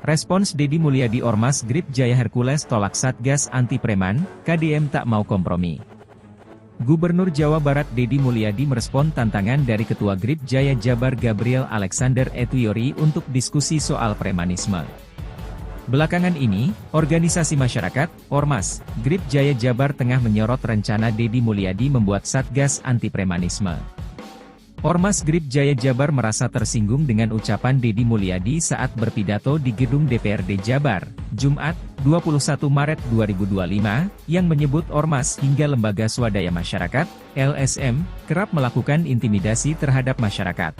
Respons Deddy Mulyadi Ormas Grip Jaya Hercules tolak Satgas Anti Preman, KDM tak mau kompromi. Gubernur Jawa Barat Deddy Mulyadi merespon tantangan dari Ketua Grip Jaya Jabar Gabriel Alexander Etwiori untuk diskusi soal premanisme. Belakangan ini, organisasi masyarakat, Ormas, Grip Jaya Jabar tengah menyorot rencana Deddy Mulyadi membuat Satgas Anti Premanisme. Ormas Grip Jaya Jabar merasa tersinggung dengan ucapan Deddy Mulyadi saat berpidato di gedung DPRD Jabar, Jumat, 21 Maret 2025, yang menyebut Ormas hingga lembaga swadaya masyarakat, LSM, kerap melakukan intimidasi terhadap masyarakat.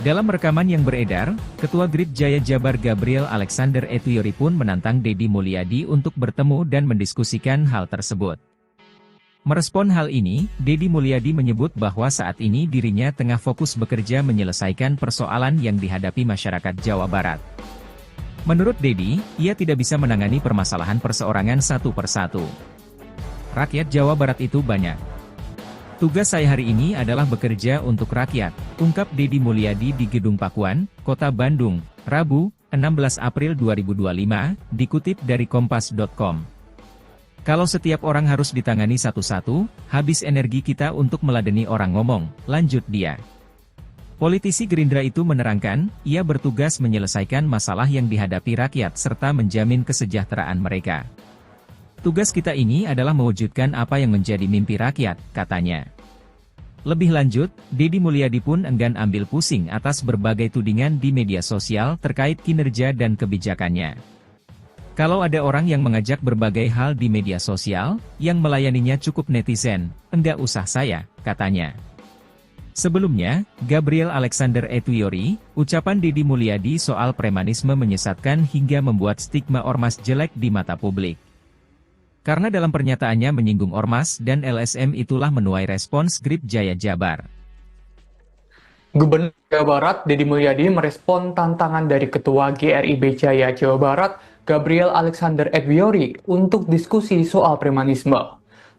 Dalam rekaman yang beredar, Ketua Grip Jaya Jabar Gabriel Alexander Etwiori pun menantang Deddy Mulyadi untuk bertemu dan mendiskusikan hal tersebut. Merespon hal ini, Deddy Mulyadi menyebut bahwa saat ini dirinya tengah fokus bekerja menyelesaikan persoalan yang dihadapi masyarakat Jawa Barat. Menurut Deddy, ia tidak bisa menangani permasalahan perseorangan satu persatu. Rakyat Jawa Barat itu banyak. Tugas saya hari ini adalah bekerja untuk rakyat, ungkap Deddy Mulyadi di Gedung Pakuan, Kota Bandung, Rabu, 16 April 2025, dikutip dari Kompas.com. Kalau setiap orang harus ditangani satu-satu, habis energi kita untuk meladeni orang ngomong, lanjut dia. Politisi Gerindra itu menerangkan, ia bertugas menyelesaikan masalah yang dihadapi rakyat serta menjamin kesejahteraan mereka. Tugas kita ini adalah mewujudkan apa yang menjadi mimpi rakyat, katanya. Lebih lanjut, Deddy Mulyadi pun enggan ambil pusing atas berbagai tudingan di media sosial terkait kinerja dan kebijakannya. Kalau ada orang yang mengajak berbagai hal di media sosial, yang melayaninya cukup netizen, enggak usah saya, katanya. Sebelumnya, Gabriel Alexander Etwiori, ucapan Deddy Mulyadi soal premanisme menyesatkan hingga membuat stigma ormas jelek di mata publik. Karena dalam pernyataannya menyinggung ormas dan LSM itulah menuai respons Grip Jaya Jabar. Gubernur Jawa Barat Deddy Mulyadi merespon tantangan dari Ketua GRIB Jaya Jawa Barat Gabriel Alexander Etwiori untuk diskusi soal premanisme.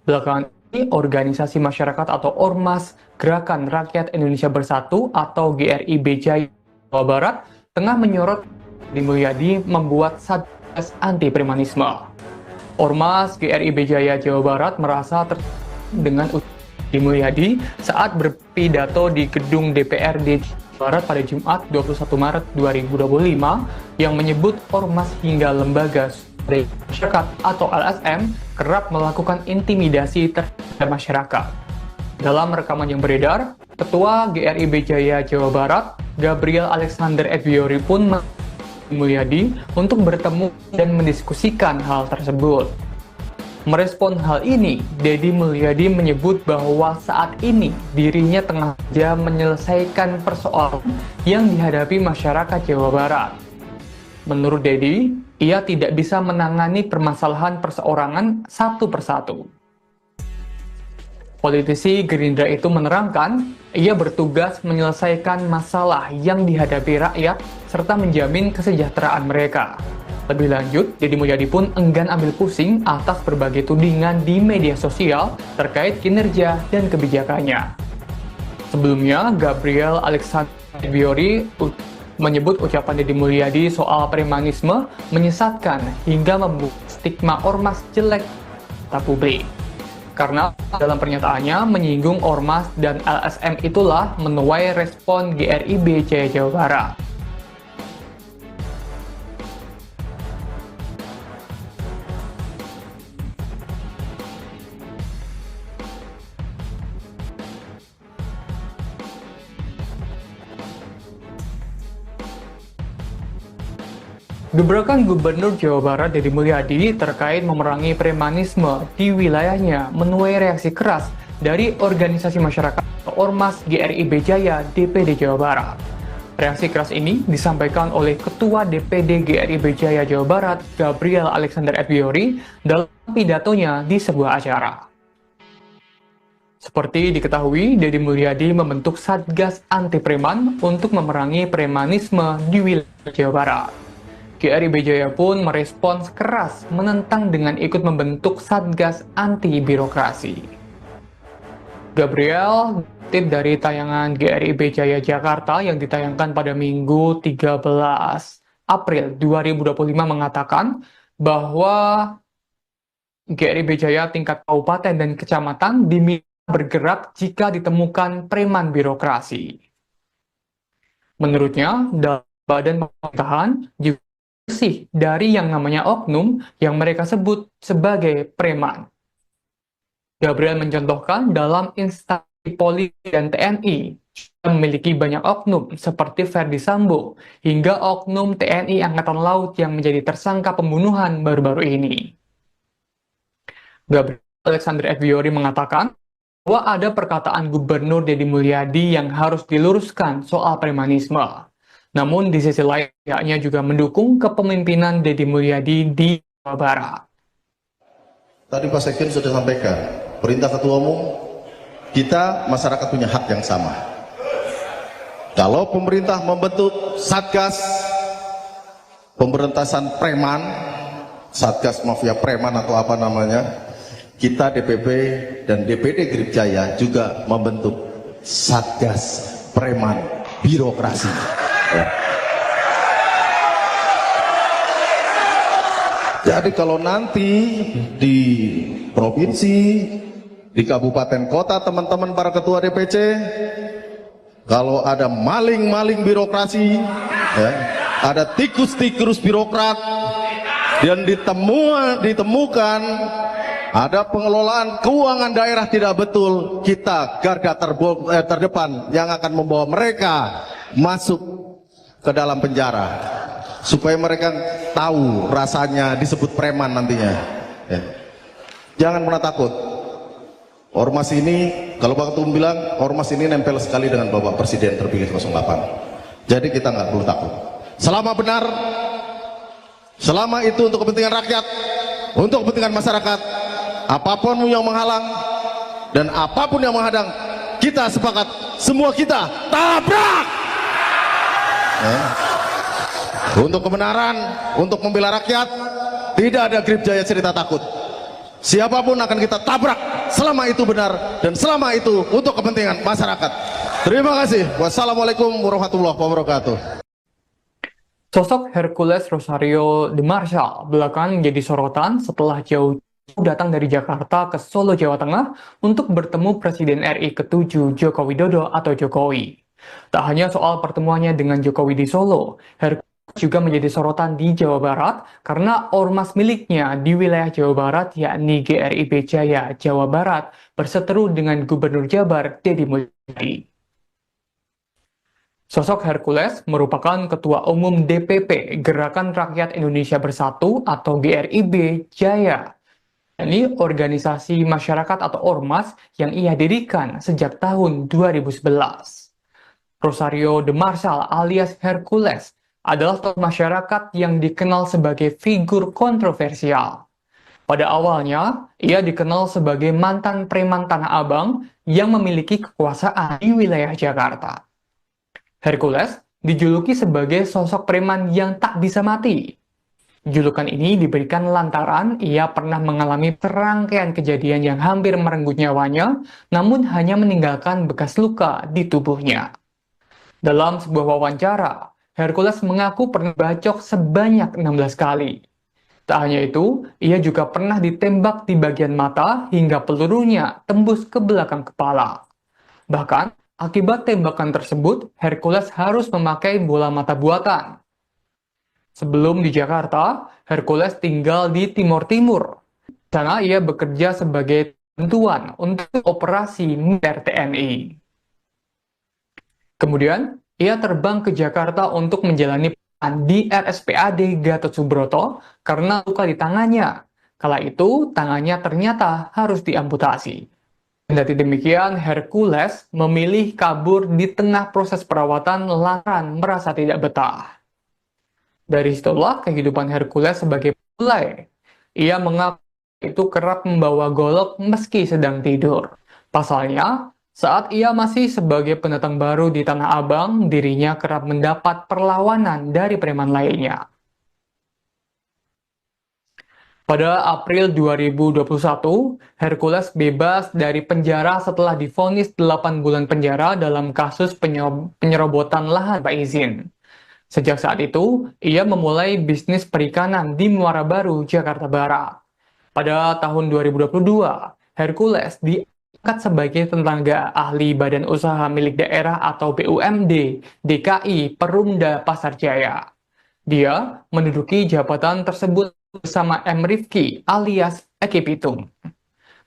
Belakangan ini, organisasi masyarakat atau Ormas Gerakan Rakyat Indonesia Bersatu atau GRIB Jaya Jawa Barat tengah menyorot Deddy Mulyadi membuat Satgas Anti Premanisme. Ormas GRIB Jaya Jawa Barat merasa dengan Deddy Mulyadi saat berpidato di gedung DPRD Barat pada Jumat 21 Maret 2025 yang menyebut ormas hingga lembaga swadaya masyarakat atau LSM kerap melakukan intimidasi terhadap masyarakat. Dalam rekaman yang beredar, Ketua GRIB Jaya Jawa Barat, Gabriel Alexander Etwiori pun Mulyadi untuk bertemu dan mendiskusikan hal tersebut. Merespon hal ini, Deddy Mulyadi menyebut bahwa saat ini dirinya tengah menyelesaikan persoalan yang dihadapi masyarakat Jawa Barat. Menurut Deddy, ia tidak bisa menangani permasalahan perseorangan satu persatu. Politisi Gerindra itu menerangkan, ia bertugas menyelesaikan masalah yang dihadapi rakyat serta menjamin kesejahteraan mereka. Lebih lanjut, Deddy Mulyadi pun enggan ambil pusing atas berbagai tudingan di media sosial terkait kinerja dan kebijakannya. Sebelumnya, Gabriel Alexander Etwiori menyebut ucapan Deddy Mulyadi soal premanisme menyesatkan hingga membuat stigma ormas jelek di publik. Karena dalam pernyataannya menyinggung ormas dan LSM itulah menuai respon GRIB Jaya Jawa Barat. Gebrakan Gubernur Jawa Barat Deddy Mulyadi terkait memerangi premanisme di wilayahnya menuai reaksi keras dari organisasi masyarakat Ormas GRIB Jaya DPD Jawa Barat. Reaksi keras ini disampaikan oleh Ketua DPD GRIB Jaya Jawa Barat Gabriel Alexander Etwiori dalam pidatonya di sebuah acara. Seperti diketahui, Deddy Mulyadi membentuk Satgas Anti Preman untuk memerangi premanisme di wilayah Jawa Barat. GRIB Jaya pun merespons keras menentang dengan ikut membentuk Satgas Anti Birokrasi. Gabriel tip dari tayangan GRIB Jaya Jakarta yang ditayangkan pada Minggu 13 April 2025 mengatakan bahwa GRIB Jaya tingkat kabupaten dan kecamatan diminta bergerak jika ditemukan preman birokrasi. Menurutnya, dalam badan pemerintahan juga bersih dari yang namanya oknum yang mereka sebut sebagai preman. Gabriel mencontohkan dalam instansi polisi dan TNI memiliki banyak oknum seperti Verdi Sambo hingga oknum TNI Angkatan Laut yang menjadi tersangka pembunuhan baru-baru ini. Gabriel Alexander Edwiori mengatakan bahwa ada perkataan Gubernur Deddy Mulyadi yang harus diluruskan soal premanisme. Namun di sisi lain, pihaknya juga mendukung kepemimpinan Deddy Mulyadi di Jawa Barat. Tadi Pak Sekjen sudah sampaikan, perintah Ketua Umum, kita masyarakat punya hak yang sama. Kalau pemerintah membentuk Satgas pemberantasan preman, Satgas mafia preman atau apa namanya, kita DPP dan DPD GRIB Jaya juga membentuk Satgas preman birokrasi. Ya. Jadi kalau nanti di provinsi, di kabupaten kota, teman-teman para ketua DPC, kalau ada maling-maling birokrasi, ya, ada tikus-tikus birokrat, dan ditemukan ada pengelolaan keuangan daerah tidak betul, kita garda terdepan yang akan membawa mereka masuk ke dalam penjara supaya mereka tahu rasanya disebut preman nantinya. Ya. Jangan pernah takut. Ormas ini, kalau Pak Ketum bilang, ormas ini nempel sekali dengan Bapak Presiden terpilih 08. Jadi kita nggak perlu takut. Selama benar, selama itu untuk kepentingan rakyat, untuk kepentingan masyarakat, apapun yang menghalang dan apapun yang menghadang, kita sepakat, semua kita tabrak. Ya. Untuk kebenaran, untuk membela rakyat, tidak ada GRIB Jaya cerita takut. Siapapun akan kita tabrak selama itu benar dan selama itu untuk kepentingan masyarakat. Terima kasih. Wassalamualaikum warahmatullahi wabarakatuh. Sosok Hercules Rosario de Marshall belakangan menjadi sorotan setelah jauh datang dari Jakarta ke Solo, Jawa Tengah untuk bertemu Presiden RI ke-7 Joko Widodo atau Jokowi. Tak hanya soal pertemuannya dengan Jokowi di Solo, Hercules juga menjadi sorotan di Jawa Barat karena ormas miliknya di wilayah Jawa Barat yakni GRIB Jaya Jawa Barat berseteru dengan Gubernur Jabar Deddy Mulyadi. Sosok Hercules merupakan Ketua Umum DPP Gerakan Rakyat Indonesia Bersatu atau GRIB Jaya. Ini organisasi masyarakat atau ormas yang ia dirikan sejak tahun 2011. Rosario de Marshall alias Hercules adalah tokoh masyarakat yang dikenal sebagai figur kontroversial. Pada awalnya, ia dikenal sebagai mantan preman Tanah Abang yang memiliki kekuasaan di wilayah Jakarta. Hercules dijuluki sebagai sosok preman yang tak bisa mati. Julukan ini diberikan lantaran ia pernah mengalami serangkaian kejadian yang hampir merenggut nyawanya, namun hanya meninggalkan bekas luka di tubuhnya. Dalam sebuah wawancara, Hercules mengaku pernah bacok sebanyak 16 kali. Tak hanya itu, ia juga pernah ditembak di bagian mata hingga pelurunya tembus ke belakang kepala. Bahkan, akibat tembakan tersebut, Hercules harus memakai bola mata buatan. Sebelum di Jakarta, Hercules tinggal di Timur Timur. Di sana ia bekerja sebagai bantuan untuk operasi militer TNI. Kemudian, ia terbang ke Jakarta untuk menjalani perawatan di RSPAD Gatot Subroto karena luka di tangannya. Kala itu, tangannya ternyata harus diamputasi. Kendati demikian, Hercules memilih kabur di tengah proses perawatan lantaran merasa tidak betah. Dari situlah kehidupan Hercules sebagai mulai. Ia mengaku itu kerap membawa golok meski sedang tidur. Pasalnya, saat ia masih sebagai pendatang baru di Tanah Abang, dirinya kerap mendapat perlawanan dari preman lainnya. Pada April 2021, Hercules bebas dari penjara setelah divonis 8 bulan penjara dalam kasus penyerobotan lahan tanpa izin. Sejak saat itu, ia memulai bisnis perikanan di Muara Baru, Jakarta Barat. Pada tahun 2022, Hercules diangkat sebagai tenaga ahli Badan Usaha Milik Daerah atau BUMD DKI Perumda Pasar Jaya. Dia menduduki jabatan tersebut bersama M. Rifki alias Eki Pitung.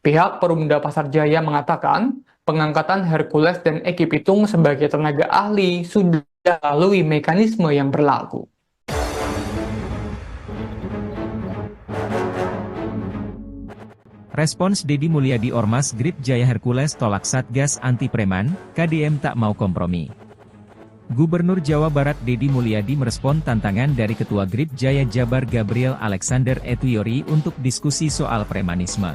Pihak Perumda Pasar Jaya mengatakan pengangkatan Hercules dan Eki Pitung sebagai tenaga ahli sudah melalui mekanisme yang berlaku. Respons Deddy Mulyadi Ormas Grip Jaya Hercules tolak Satgas Anti Preman, KDM tak mau kompromi. Gubernur Jawa Barat Deddy Mulyadi merespon tantangan dari Ketua Grip Jaya Jabar Gabriel Alexander Etwiori untuk diskusi soal premanisme.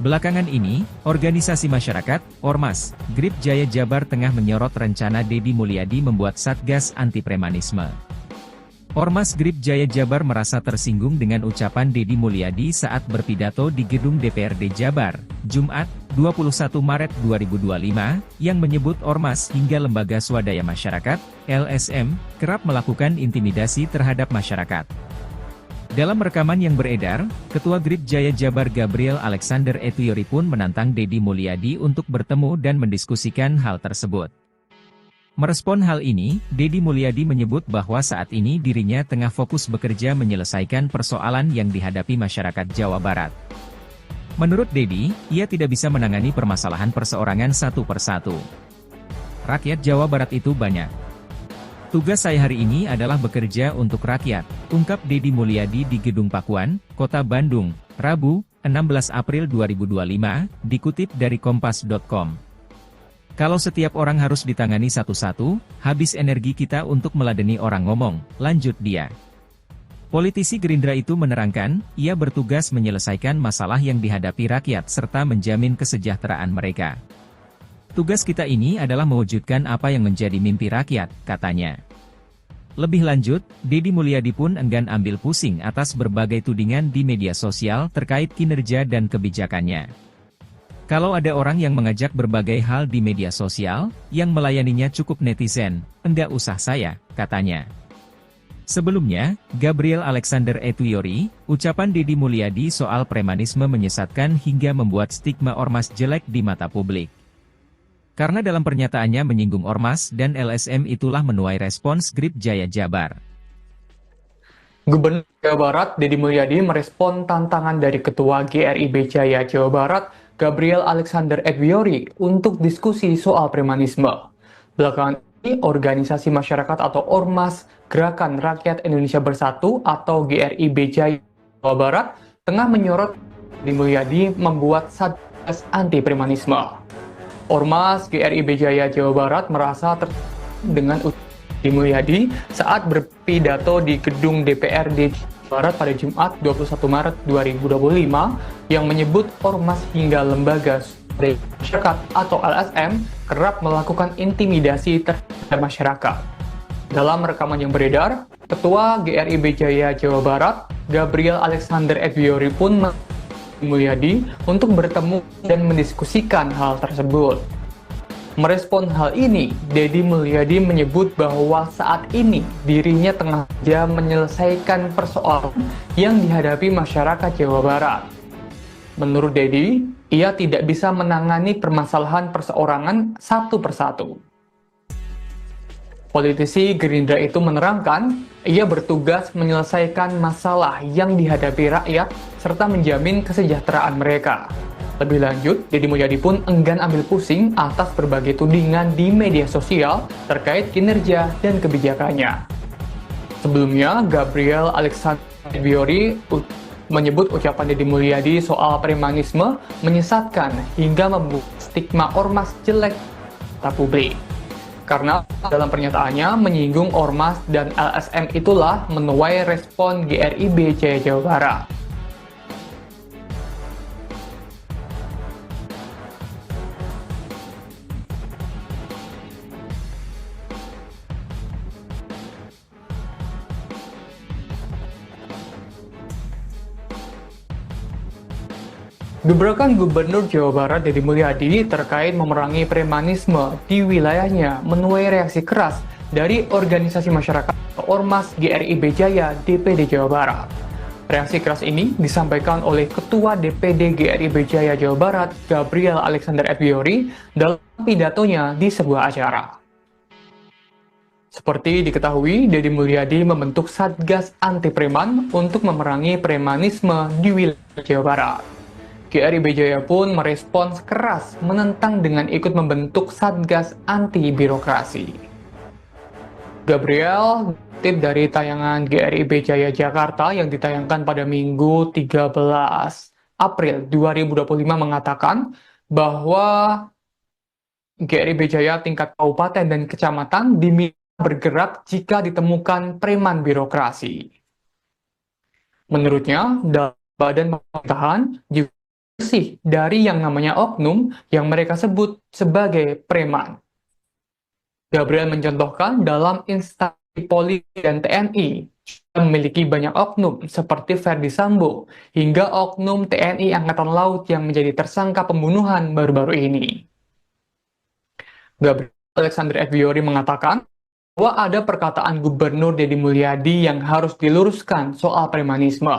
Belakangan ini, organisasi masyarakat, Ormas, Grip Jaya Jabar tengah menyorot rencana Deddy Mulyadi membuat Satgas Anti Premanisme. Ormas Grip Jaya Jabar merasa tersinggung dengan ucapan Deddy Mulyadi saat berpidato di gedung DPRD Jabar, Jumat, 21 Maret 2025, yang menyebut Ormas hingga lembaga swadaya masyarakat, LSM, kerap melakukan intimidasi terhadap masyarakat. Dalam rekaman yang beredar, Ketua Grip Jaya Jabar Gabriel Alexander Etwiori pun menantang Deddy Mulyadi untuk bertemu dan mendiskusikan hal tersebut. Merespon hal ini, Deddy Mulyadi menyebut bahwa saat ini dirinya tengah fokus bekerja menyelesaikan persoalan yang dihadapi masyarakat Jawa Barat. Menurut Deddy, ia tidak bisa menangani permasalahan perseorangan satu persatu. Rakyat Jawa Barat itu banyak. Tugas saya hari ini adalah bekerja untuk rakyat, ungkap Deddy Mulyadi di Gedung Pakuan, Kota Bandung, Rabu, 16 April 2025, dikutip dari Kompas.com. Kalau setiap orang harus ditangani satu-satu, habis energi kita untuk meladeni orang ngomong, lanjut dia. Politisi Gerindra itu menerangkan, ia bertugas menyelesaikan masalah yang dihadapi rakyat serta menjamin kesejahteraan mereka. Tugas kita ini adalah mewujudkan apa yang menjadi mimpi rakyat, katanya. Lebih lanjut, Deddy Mulyadi pun enggan ambil pusing atas berbagai tudingan di media sosial terkait kinerja dan kebijakannya. Kalau ada orang yang mengajak berbagai hal di media sosial, yang melayaninya cukup netizen, enggak usah saya, katanya. Sebelumnya, Gabriel Alexander Etwiori, ucapan Deddy Mulyadi soal premanisme menyesatkan hingga membuat stigma ormas jelek di mata publik. Karena dalam pernyataannya menyinggung Ormas dan LSM itulah menuai respons Grip Jaya Jabar. Gubernur Jawa Barat Deddy Mulyadi merespon tantangan dari Ketua GRIB Jaya Jawa Barat Gabriel Alexander Etwiori untuk diskusi soal premanisme. Belakangan ini, organisasi masyarakat atau Ormas Gerakan Rakyat Indonesia Bersatu atau GRIB Jaya Jawa Barat tengah menyorot Deddy Mulyadi membuat Satgas Anti Premanisme. Ormas GRIB Jaya Jawa Barat merasa tersinggung dengan ucapan Deddy Mulyadi saat berpidato di gedung DPRD Jawa Barat pada Jumat 21 Maret 2025 yang menyebut ormas hingga lembaga swadaya masyarakat atau LSM kerap melakukan intimidasi terhadap masyarakat. Dalam rekaman yang beredar, Ketua GRIB Jaya Jawa Barat Gabriel Alexander Etwiori pun Mulyadi untuk bertemu dan mendiskusikan hal tersebut. Merespon hal ini, Deddy Mulyadi menyebut bahwa saat ini dirinya tengah bekerja menyelesaikan persoalan yang dihadapi masyarakat Jawa Barat. Menurut Deddy, ia tidak bisa menangani permasalahan perseorangan satu persatu. Politisi Gerindra itu menerangkan, ia bertugas menyelesaikan masalah yang dihadapi rakyat serta menjamin kesejahteraan mereka. Lebih lanjut, Deddy Mulyadi pun enggan ambil pusing atas berbagai tudingan di media sosial terkait kinerja dan kebijakannya. Sebelumnya, Gabriel Alexander Etwiori menyebut ucapan Deddy Mulyadi soal premanisme menyesatkan hingga membuat stigma ormas jelek di publik. Karena dalam pernyataannya menyinggung Ormas dan LSM itulah menuai respon GRIB Jaya Jawa Barat. Gebrakan Gubernur Jawa Barat Deddy Mulyadi terkait memerangi premanisme di wilayahnya menuai reaksi keras dari organisasi masyarakat Ormas GRIB Jaya DPD Jawa Barat. Reaksi keras ini disampaikan oleh Ketua DPD GRIB Jaya Jawa Barat, Gabriel Alexander Edwiori, dalam pidatonya di sebuah acara. Seperti diketahui, Deddy Mulyadi membentuk Satgas Anti Preman untuk memerangi premanisme di wilayah Jawa Barat. GRIB Jaya pun merespons keras menentang dengan ikut membentuk Satgas Anti Birokrasi. Gabriel tip dari tayangan GRIB Jaya Jakarta yang ditayangkan pada Minggu 13 April 2025 mengatakan bahwa GRIB Jaya tingkat kabupaten dan kecamatan diminta bergerak jika ditemukan preman birokrasi. Menurutnya, dalam badan pemerintahan juga bersih dari yang namanya oknum yang mereka sebut sebagai preman. Gabriel mencontohkan dalam instansi polisi dan TNI yang memiliki banyak oknum seperti Verdi Sambo hingga oknum TNI Angkatan Laut yang menjadi tersangka pembunuhan baru-baru ini. Gabriel Alexander Edwiori mengatakan bahwa ada perkataan Gubernur Deddy Mulyadi yang harus diluruskan soal premanisme.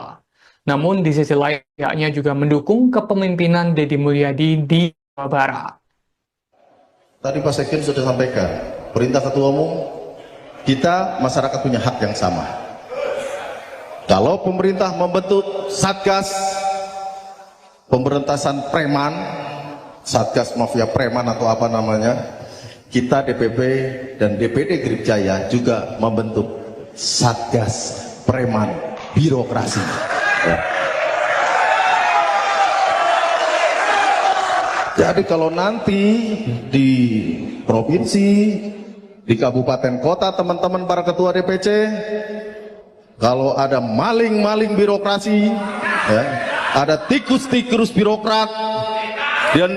Namun di sisi lain, pihaknya juga mendukung kepemimpinan Deddy Mulyadi di Jawa Barat. Tadi Pak Sekjen sudah sampaikan, perintah Ketua Umum, kita masyarakat punya hak yang sama. Kalau pemerintah membentuk Satgas pemberantasan preman, Satgas Mafia Preman atau apa namanya, kita DPP dan DPD GRIB Jaya juga membentuk Satgas Preman Birokrasi. Ya. Jadi kalau nanti di provinsi, di kabupaten kota, teman-teman para ketua DPC, kalau ada maling-maling birokrasi, ya, ada tikus-tikus birokrat, dan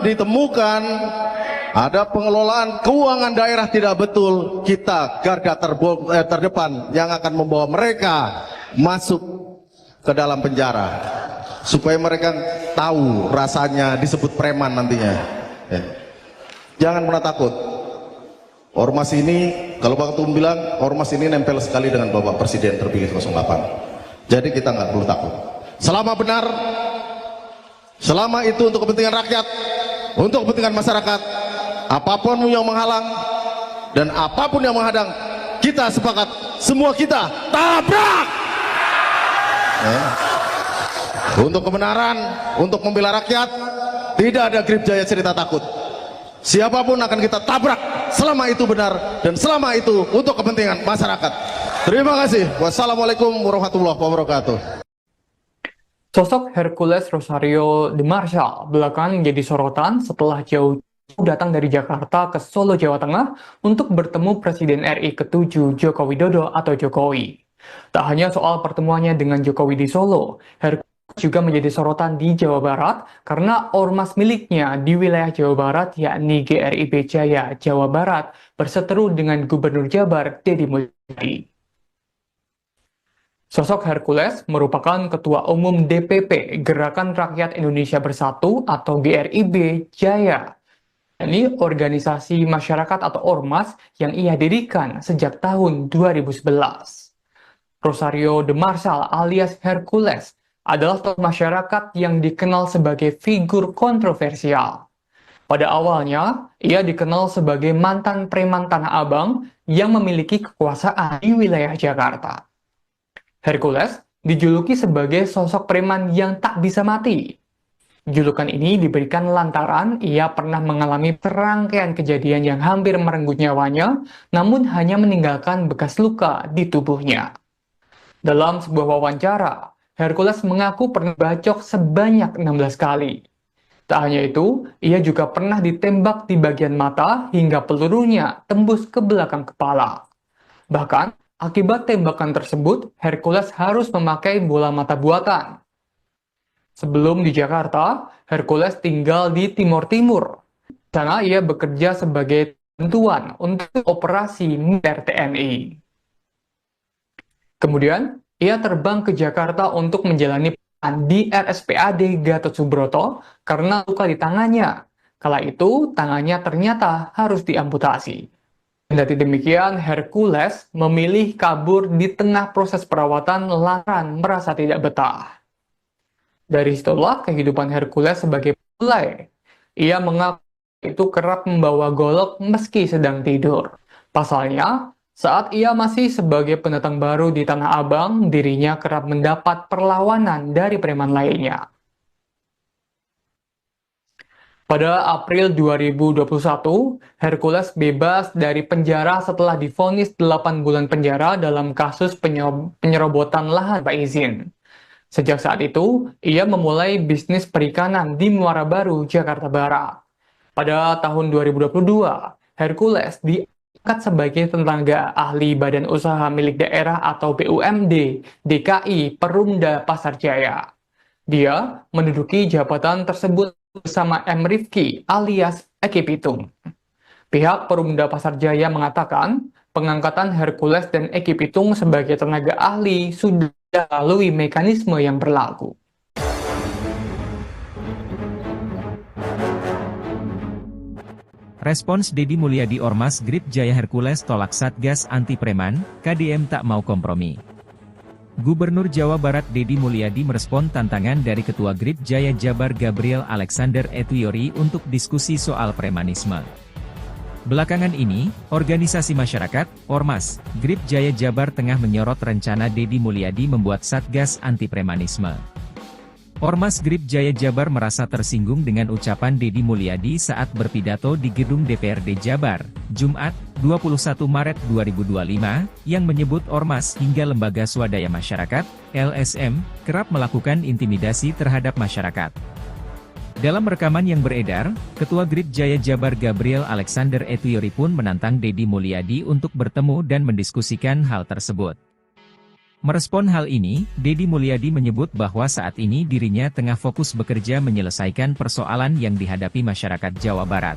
ditemukan ada pengelolaan keuangan daerah tidak betul, kita garda terdepan yang akan membawa mereka masuk ke dalam penjara supaya mereka tahu rasanya disebut preman nantinya. Ya. Jangan pernah takut. Ormas ini, kalau Pak Ketum bilang, ormas ini nempel sekali dengan Bapak Presiden terpilih 08. Jadi kita nggak perlu takut. Selama benar, selama itu untuk kepentingan rakyat, untuk kepentingan masyarakat, apapun yang menghalang dan apapun yang menghadang, kita sepakat, semua kita tabrak. Ya. Untuk kebenaran, untuk membela rakyat, tidak ada GRIB Jaya cerita takut. Siapapun akan kita tabrak selama itu benar dan selama itu untuk kepentingan masyarakat. Terima kasih. Wassalamualaikum warahmatullahi wabarakatuh. Sosok Hercules Rosario de Marshall belakangan menjadi sorotan setelah jauh datang dari Jakarta ke Solo, Jawa Tengah untuk bertemu Presiden RI ke-7 Joko Widodo atau Jokowi. Tak hanya soal pertemuannya dengan Jokowi di Solo, Hercules juga menjadi sorotan di Jawa Barat karena ormas miliknya di wilayah Jawa Barat yakni GRIB Jaya Jawa Barat berseteru dengan Gubernur Jabar Deddy Mulyadi. Sosok Hercules merupakan Ketua Umum DPP Gerakan Rakyat Indonesia Bersatu atau GRIB Jaya. Ini organisasi masyarakat atau ormas yang ia dirikan sejak tahun 2011. Rosario de Marshall alias Hercules adalah tokoh masyarakat yang dikenal sebagai figur kontroversial. Pada awalnya, ia dikenal sebagai mantan preman Tanah Abang yang memiliki kekuasaan di wilayah Jakarta. Hercules dijuluki sebagai sosok preman yang tak bisa mati. Julukan ini diberikan lantaran ia pernah mengalami serangkaian kejadian yang hampir merenggut nyawanya, namun hanya meninggalkan bekas luka di tubuhnya. Dalam sebuah wawancara, Hercules mengaku pernah bacok sebanyak 16 kali. Tak hanya itu, ia juga pernah ditembak di bagian mata hingga pelurunya tembus ke belakang kepala. Bahkan, akibat tembakan tersebut, Hercules harus memakai bola mata buatan. Sebelum di Jakarta, Hercules tinggal di Timur Timur. Di sana ia bekerja sebagai bantuan untuk operasi militer TNI. Kemudian, ia terbang ke Jakarta untuk menjalani perawatan di RSPAD Gatot Subroto karena luka di tangannya. Kala itu, tangannya ternyata harus diamputasi. Kendati demikian, Hercules memilih kabur di tengah proses perawatan lantaran merasa tidak betah. Dari situlah kehidupan Hercules sebagai mulai. Ia mengaku itu kerap membawa golok meski sedang tidur. Pasalnya, saat ia masih sebagai pendatang baru di Tanah Abang, dirinya kerap mendapat perlawanan dari preman lainnya. Pada April 2021, Hercules bebas dari penjara setelah divonis 8 bulan penjara dalam kasus penyerobotan lahan tanpa izin. Sejak saat itu, ia memulai bisnis perikanan di Muara Baru, Jakarta Barat. Pada tahun 2022, Hercules diangkat sebagai tenaga ahli Badan Usaha Milik Daerah atau BUMD DKI Perumda Pasar Jaya. Dia menduduki jabatan tersebut bersama M. Rifki alias Eki Pitung. Pihak Perumda Pasar Jaya mengatakan pengangkatan Hercules dan Eki Pitung sebagai tenaga ahli sudah melalui mekanisme yang berlaku. Respons Deddy Mulyadi Ormas Grip Jaya Hercules tolak Satgas Anti Preman, KDM tak mau kompromi. Gubernur Jawa Barat Deddy Mulyadi merespon tantangan dari Ketua Grip Jaya Jabar Gabriel Alexander Etwiori untuk diskusi soal premanisme. Belakangan ini, organisasi masyarakat, Ormas, Grip Jaya Jabar tengah menyorot rencana Deddy Mulyadi membuat Satgas Anti Premanisme. Ormas Grip Jaya Jabar merasa tersinggung dengan ucapan Deddy Mulyadi saat berpidato di gedung DPRD Jabar, Jumat, 21 Maret 2025, yang menyebut Ormas hingga lembaga swadaya masyarakat, LSM, kerap melakukan intimidasi terhadap masyarakat. Dalam rekaman yang beredar, Ketua Grip Jaya Jabar Gabriel Alexander Etwiori pun menantang Deddy Mulyadi untuk bertemu dan mendiskusikan hal tersebut. Merespon hal ini, Deddy Mulyadi menyebut bahwa saat ini dirinya tengah fokus bekerja menyelesaikan persoalan yang dihadapi masyarakat Jawa Barat.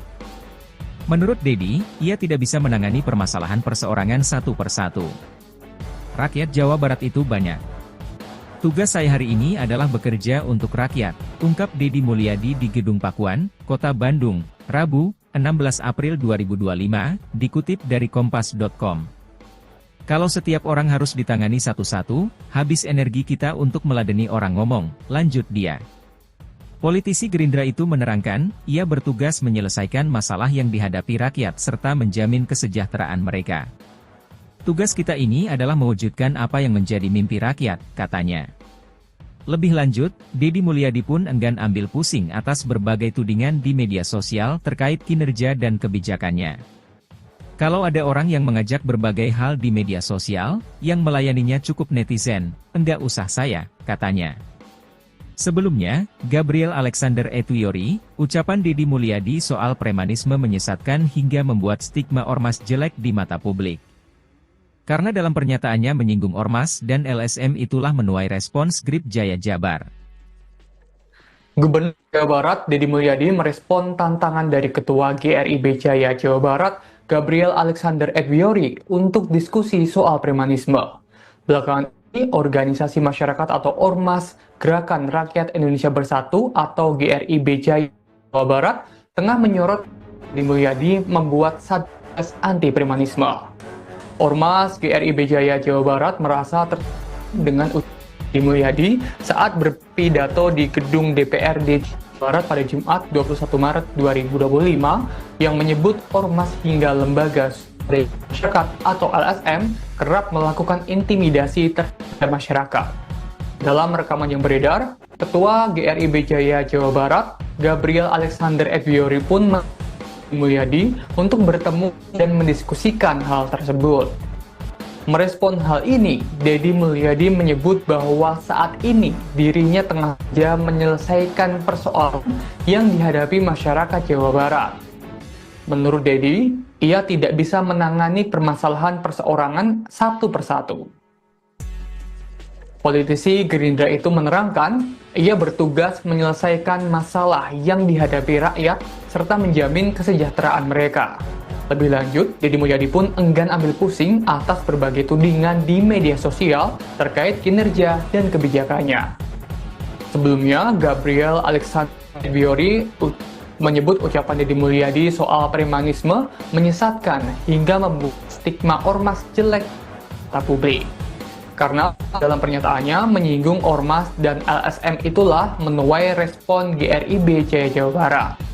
Menurut Deddy, ia tidak bisa menangani permasalahan perseorangan satu persatu. Rakyat Jawa Barat itu banyak. Tugas saya hari ini adalah bekerja untuk rakyat, ungkap Deddy Mulyadi di Gedung Pakuan, Kota Bandung, Rabu, 16 April 2025, dikutip dari Kompas.com. Kalau setiap orang harus ditangani satu-satu, habis energi kita untuk meladeni orang ngomong, lanjut dia. Politisi Gerindra itu menerangkan, ia bertugas menyelesaikan masalah yang dihadapi rakyat serta menjamin kesejahteraan mereka. Tugas kita ini adalah mewujudkan apa yang menjadi mimpi rakyat, katanya. Lebih lanjut, Deddy Mulyadi pun enggan ambil pusing atas berbagai tudingan di media sosial terkait kinerja dan kebijakannya. Kalau ada orang yang mengajak berbagai hal di media sosial, yang melayaninya cukup netizen, enggak usah saya, katanya. Sebelumnya, Gabriel Alexander Etwiori, ucapan Deddy Mulyadi soal premanisme menyesatkan hingga membuat stigma ormas jelek di mata publik. Karena dalam pernyataannya menyinggung ormas dan LSM itulah menuai respons Grip Jaya Jabar. Gubernur Jawa Barat Deddy Mulyadi merespon tantangan dari Ketua GRIB Jaya Jawa Barat Gabriel Alexander Etwiori untuk diskusi soal premanisme. Belakangan ini, organisasi masyarakat atau Ormas Gerakan Rakyat Indonesia Bersatu atau GRIB Jaya Jawa Barat tengah menyorot Deddy Mulyadi membuat Satgas Anti Premanisme. Ormas GRIB Jaya Jawa Barat merasa dengan Deddy Mulyadi saat berpidato di gedung DPRD Barat pada Jumat 21 Maret 2025 yang menyebut ormas hingga lembaga masyarakat atau LSM kerap melakukan intimidasi terhadap masyarakat. Dalam rekaman yang beredar, Ketua GRIB Jaya Jawa Barat Gabriel Alexander Etwiori pun Mulyadi untuk bertemu dan mendiskusikan hal tersebut. Merespon hal ini, Deddy Mulyadi menyebut bahwa saat ini dirinya tengah menyelesaikan persoalan yang dihadapi masyarakat Jawa Barat. Menurut Deddy, ia tidak bisa menangani permasalahan perseorangan satu persatu. Politisi Gerindra itu menerangkan, ia bertugas menyelesaikan masalah yang dihadapi rakyat serta menjamin kesejahteraan mereka. Lebih lanjut, Deddy Mulyadi pun enggan ambil pusing atas berbagai tudingan di media sosial terkait kinerja dan kebijakannya. Sebelumnya, Gabriel Alexander Etwiori menyebut ucapan Deddy Mulyadi soal premanisme menyesatkan hingga membuat stigma ormas jelek di publik. Karena dalam pernyataannya menyinggung ormas dan LSM itulah menuai respon GRIB Jaya Jawa Barat.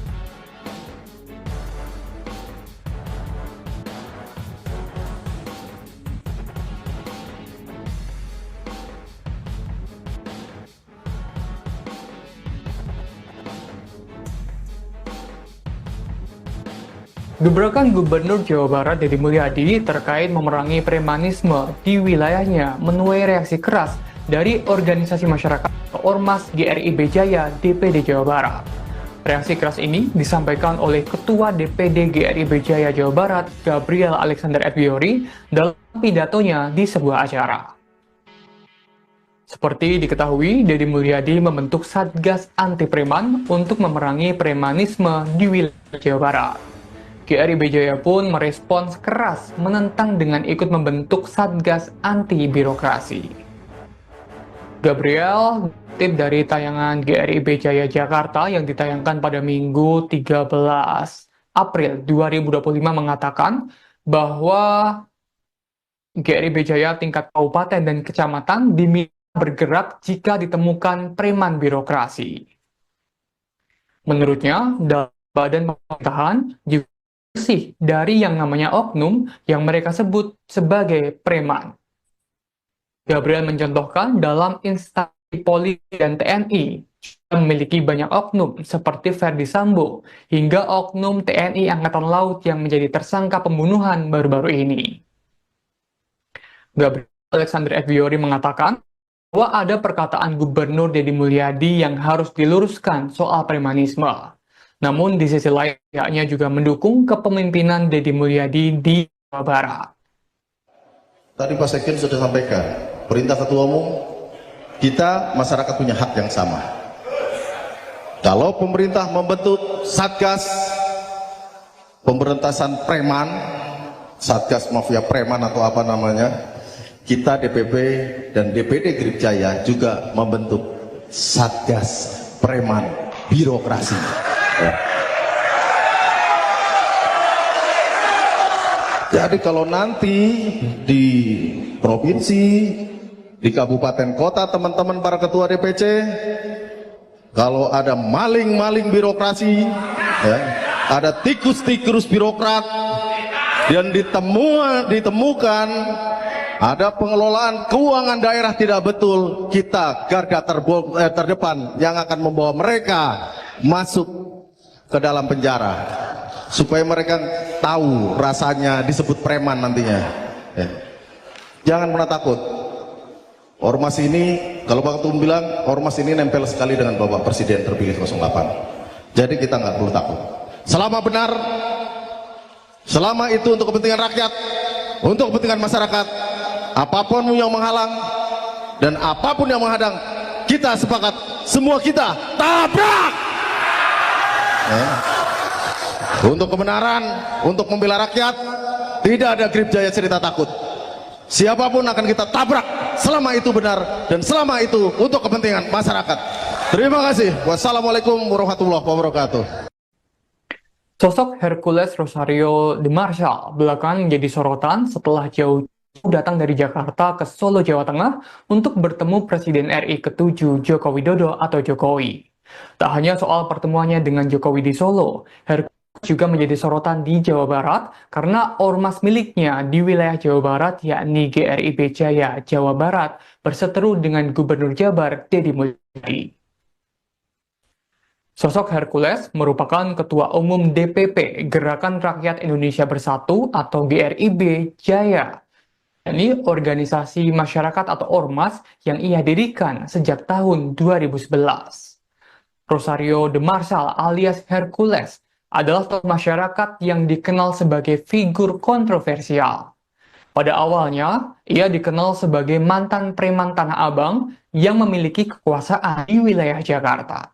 Gebrakan Gubernur Jawa Barat Deddy Mulyadi terkait memerangi premanisme di wilayahnya menuai reaksi keras dari organisasi masyarakat Ormas GRIB Jaya DPD Jawa Barat. Reaksi keras ini disampaikan oleh Ketua DPD GRIB Jaya Jawa Barat Gabriel Alexander Edwiori dalam pidatonya di sebuah acara. Seperti diketahui, Deddy Mulyadi membentuk Satgas Anti Preman untuk memerangi premanisme di wilayah Jawa Barat. GRIB Jaya pun merespons keras menentang dengan ikut membentuk Satgas Anti Birokrasi. Gabriel tip dari tayangan GRIB Jaya Jakarta yang ditayangkan pada Minggu 13 April 2025 mengatakan bahwa GRIB Jaya tingkat kabupaten dan kecamatan diminta bergerak jika ditemukan preman birokrasi. Menurutnya, dalam badan pemerintahan juga bersih dari yang namanya oknum yang mereka sebut sebagai preman. Gabriel mencontohkan dalam instansi polisi dan TNI memiliki banyak oknum seperti Ferdi Sambo hingga oknum TNI Angkatan Laut yang menjadi tersangka pembunuhan baru-baru ini. Gabriel Alexander Edwiori mengatakan bahwa ada perkataan Gubernur Deddy Mulyadi yang harus diluruskan soal premanisme. Namun di sisi lain, pihaknya juga mendukung kepemimpinan Deddy Mulyadi di Jawa Barat. Tadi Pak Sekjen sudah sampaikan, perintah Ketua Umum, kita masyarakat punya hak yang sama. Kalau pemerintah membentuk Satgas pemberantasan preman, Satgas Mafia Preman atau apa namanya, kita DPP dan DPD GRIB Jaya juga membentuk Satgas Preman Birokrasi. Jadi kalau nanti di provinsi, di kabupaten kota, teman-teman para ketua DPC, kalau ada maling-maling birokrasi, ya, ada tikus-tikus birokrat, dan ditemukan ada pengelolaan keuangan daerah tidak betul, kita garda terdepan yang akan membawa mereka masuk ke dalam penjara supaya mereka tahu rasanya disebut preman nantinya. Ya. Jangan pernah takut. Ormas ini, kalau Pak Ketum bilang, ormas ini nempel sekali dengan Bapak Presiden terpilih 08. Jadi kita nggak perlu takut. Selama benar, selama itu untuk kepentingan rakyat, untuk kepentingan masyarakat, apapun yang menghalang dan apapun yang menghadang, kita sepakat, semua kita tabrak. Untuk kebenaran, untuk membela rakyat, tidak ada GRIB Jaya cerita takut. Siapapun akan kita tabrak selama itu benar dan selama itu untuk kepentingan masyarakat. Terima kasih. Wassalamualaikum warahmatullahi wabarakatuh. Sosok Hercules Rosario de Marshall belakangan menjadi sorotan setelah jauh datang dari Jakarta ke Solo, Jawa Tengah untuk bertemu Presiden RI ke-7 Joko Widodo atau Jokowi. Tak hanya soal pertemuannya dengan Jokowi di Solo, Hercules juga menjadi sorotan di Jawa Barat karena ormas miliknya di wilayah Jawa Barat yakni GRIB Jaya Jawa Barat berseteru dengan Gubernur Jabar Deddy Mulyadi. Sosok Hercules merupakan Ketua Umum DPP Gerakan Rakyat Indonesia Bersatu atau GRIB Jaya. Ini organisasi masyarakat atau ormas yang ia dirikan sejak tahun 2011. Rosario de Marshall alias Hercules adalah tokoh masyarakat yang dikenal sebagai figur kontroversial. Pada awalnya, ia dikenal sebagai mantan preman Tanah Abang yang memiliki kekuasaan di wilayah Jakarta.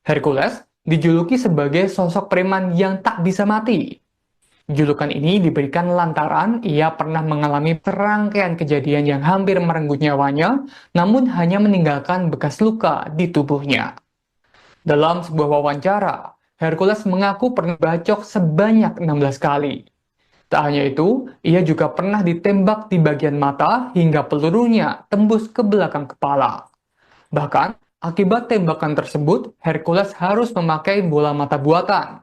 Hercules dijuluki sebagai sosok preman yang tak bisa mati. Julukan ini diberikan lantaran ia pernah mengalami serangkaian kejadian yang hampir merenggut nyawanya, namun hanya meninggalkan bekas luka di tubuhnya. Dalam sebuah wawancara, Hercules mengaku pernah bacok sebanyak 16 kali. Tak hanya itu, ia juga pernah ditembak di bagian mata hingga pelurunya tembus ke belakang kepala. Bahkan, akibat tembakan tersebut, Hercules harus memakai bola mata buatan.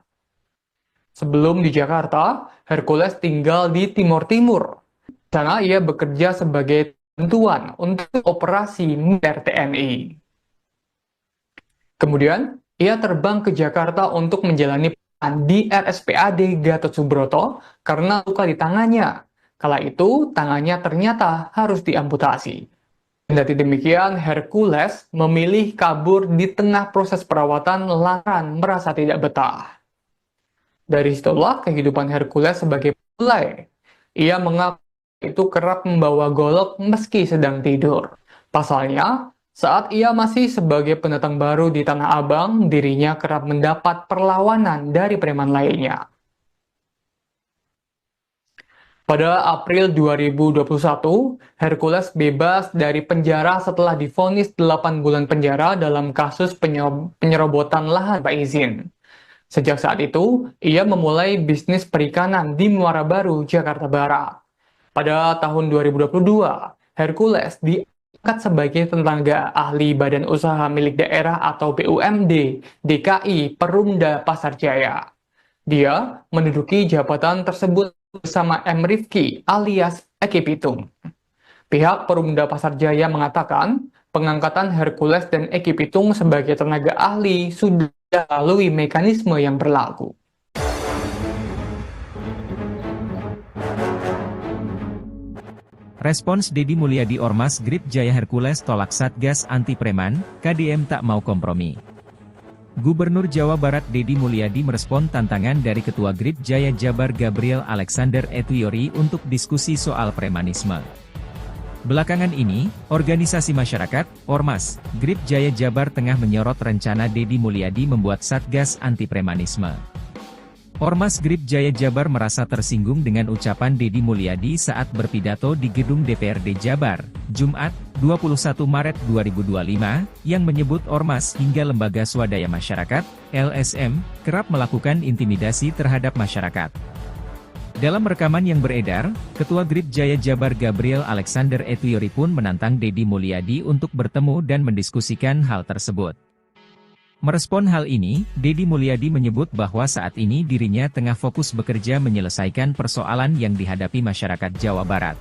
Sebelum di Jakarta, Hercules tinggal di Timur Timur. Di sana ia bekerja sebagai bantuan untuk operasi militer TNI. Kemudian, ia terbang ke Jakarta untuk menjalani di RSPAD Gatot Subroto karena luka di tangannya. Kala itu, tangannya ternyata harus diamputasi. Kendati demikian, Hercules memilih kabur di tengah proses perawatan lantaran merasa tidak betah. Dari situlah kehidupan Hercules sebagai mulai. Ia mengaku itu kerap membawa golok meski sedang tidur. Pasalnya, saat ia masih sebagai pendatang baru di Tanah Abang, dirinya kerap mendapat perlawanan dari preman lainnya. Pada April 2021, Hercules bebas dari penjara setelah divonis 8 bulan penjara dalam kasus penyerobotan lahan tanpa izin. Sejak saat itu, ia memulai bisnis perikanan di Muara Baru, Jakarta Barat. Pada tahun 2022, Hercules diangkat sebagai tenaga ahli Badan Usaha Milik Daerah atau BUMD DKI Perumda Pasar Jaya. Dia menduduki jabatan tersebut bersama M. Rifki alias Eki Pitung. Pihak Perumda Pasar Jaya mengatakan pengangkatan Hercules dan Eki Pitung sebagai tenaga ahli sudah melalui mekanisme yang berlaku. Respons Deddy Mulyadi Ormas Grip Jaya Hercules tolak Satgas Anti Preman, KDM tak mau kompromi. Gubernur Jawa Barat Deddy Mulyadi merespon tantangan dari Ketua Grip Jaya Jabar Gabriel Alexander Etwiori untuk diskusi soal premanisme. Belakangan ini, organisasi masyarakat, Ormas, Grip Jaya Jabar tengah menyorot rencana Deddy Mulyadi membuat Satgas Anti Premanisme. Ormas Grip Jaya Jabar merasa tersinggung dengan ucapan Deddy Mulyadi saat berpidato di gedung DPRD Jabar, Jumat, 21 Maret 2025, yang menyebut Ormas hingga lembaga swadaya masyarakat, LSM, kerap melakukan intimidasi terhadap masyarakat. Dalam rekaman yang beredar, Ketua Grip Jaya Jabar Gabriel Alexander Etwiori pun menantang Deddy Mulyadi untuk bertemu dan mendiskusikan hal tersebut. Merespon hal ini, Deddy Mulyadi menyebut bahwa saat ini dirinya tengah fokus bekerja menyelesaikan persoalan yang dihadapi masyarakat Jawa Barat.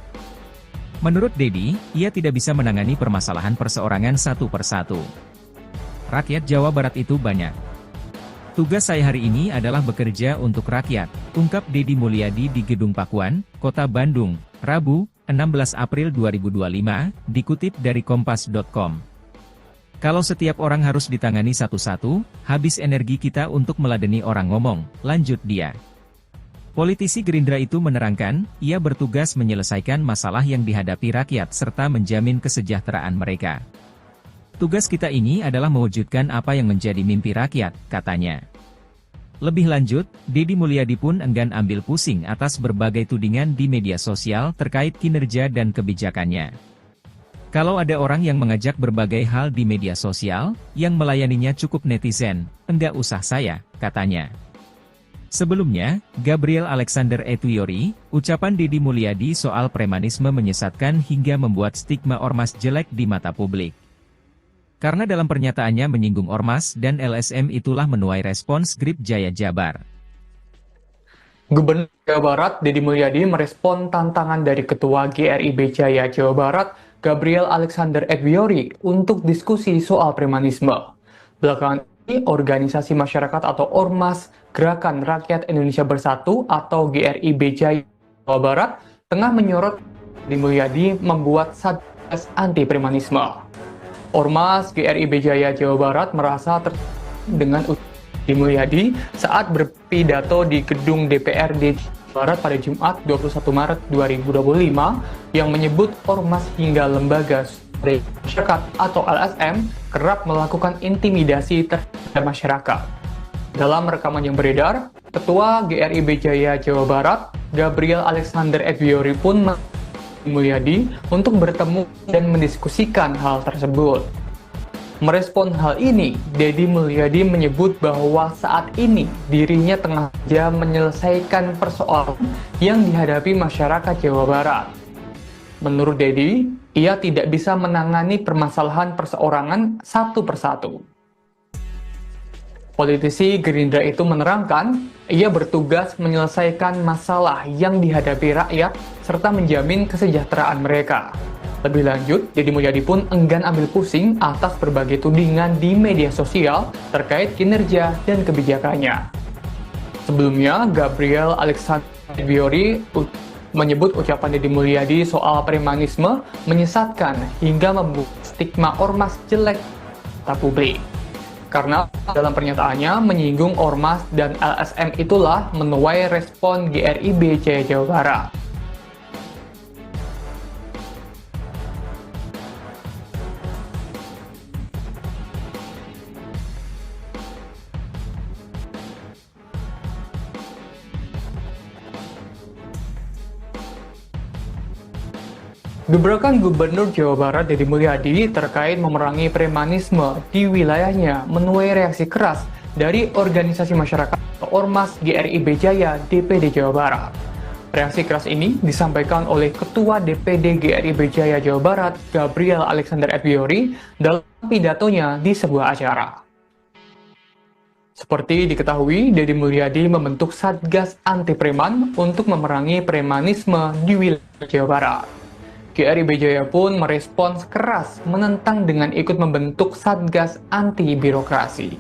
Menurut Deddy, ia tidak bisa menangani permasalahan perseorangan satu persatu. Rakyat Jawa Barat itu banyak. Tugas saya hari ini adalah bekerja untuk rakyat, ungkap Deddy Mulyadi di Gedung Pakuan, Kota Bandung, Rabu, 16 April 2025, dikutip dari Kompas.com. Kalau setiap orang harus ditangani satu-satu, habis energi kita untuk meladeni orang ngomong, lanjut dia. Politisi Gerindra itu menerangkan, ia bertugas menyelesaikan masalah yang dihadapi rakyat serta menjamin kesejahteraan mereka. Tugas kita ini adalah mewujudkan apa yang menjadi mimpi rakyat, katanya. Lebih lanjut, Deddy Mulyadi pun enggan ambil pusing atas berbagai tudingan di media sosial terkait kinerja dan kebijakannya. Kalau ada orang yang mengajak berbagai hal di media sosial, yang melayaninya cukup netizen, enggak usah saya, katanya. Sebelumnya, Gabriel Alexander Etwiori, ucapan Deddy Mulyadi soal premanisme menyesatkan hingga membuat stigma ormas jelek di mata publik. Karena dalam pernyataannya menyinggung ormas dan LSM itulah menuai respons Grip Jaya Jabar. Gubernur Jawa Barat Deddy Mulyadi merespon tantangan dari Ketua GRIB Jaya Jawa Barat Gabriel Alexander Etwiori untuk diskusi soal premanisme. Belakangan ini, organisasi masyarakat atau Ormas Gerakan Rakyat Indonesia Bersatu atau GRIB Jaya Jawa Barat tengah menyorot Deddy Mulyadi membuat Satgas Anti Premanisme. Ormas GRIB Jaya Jawa Barat merasa dengan Deddy Mulyadi saat berpidato di gedung DPRD Barat pada Jumat 21 Maret 2025 yang menyebut ormas hingga lembaga masyarakat atau LSM kerap melakukan intimidasi terhadap masyarakat. Dalam rekaman yang beredar, Ketua GRIB Jaya Jawa Barat Gabriel Alexander Etwiori pun Mulyadi untuk bertemu dan mendiskusikan hal tersebut. Merespon hal ini, Deddy Mulyadi menyebut bahwa saat ini dirinya tengah menyelesaikan persoalan yang dihadapi masyarakat Jawa Barat. Menurut Deddy, ia tidak bisa menangani permasalahan perseorangan satu persatu. Politisi Gerindra itu menerangkan, ia bertugas menyelesaikan masalah yang dihadapi rakyat serta menjamin kesejahteraan mereka. Lebih lanjut, Deddy Mulyadi pun enggan ambil pusing atas berbagai tudingan di media sosial terkait kinerja dan kebijakannya. Sebelumnya, Gabriel Alexander Edviori menyebut ucapan Deddy Mulyadi soal premanisme menyesatkan hingga membuat stigma ormas jelek di publik. Karena dalam pernyataannya menyinggung ormas dan LSM itulah menuai respon GRIB Jaya Jawa Barat. Gebrakan Gubernur Jawa Barat Deddy Mulyadi terkait memerangi premanisme di wilayahnya menuai reaksi keras dari organisasi masyarakat Ormas GRIB Jaya DPD Jawa Barat. Reaksi keras ini disampaikan oleh Ketua DPD GRIB Jaya Jawa Barat Gabriel Alexander Edviori dalam pidatonya di sebuah acara. Seperti diketahui, Deddy Mulyadi membentuk Satgas Anti Preman untuk memerangi premanisme di wilayah Jawa Barat. GRIB Jaya pun merespons keras menentang dengan ikut membentuk Satgas Anti Birokrasi.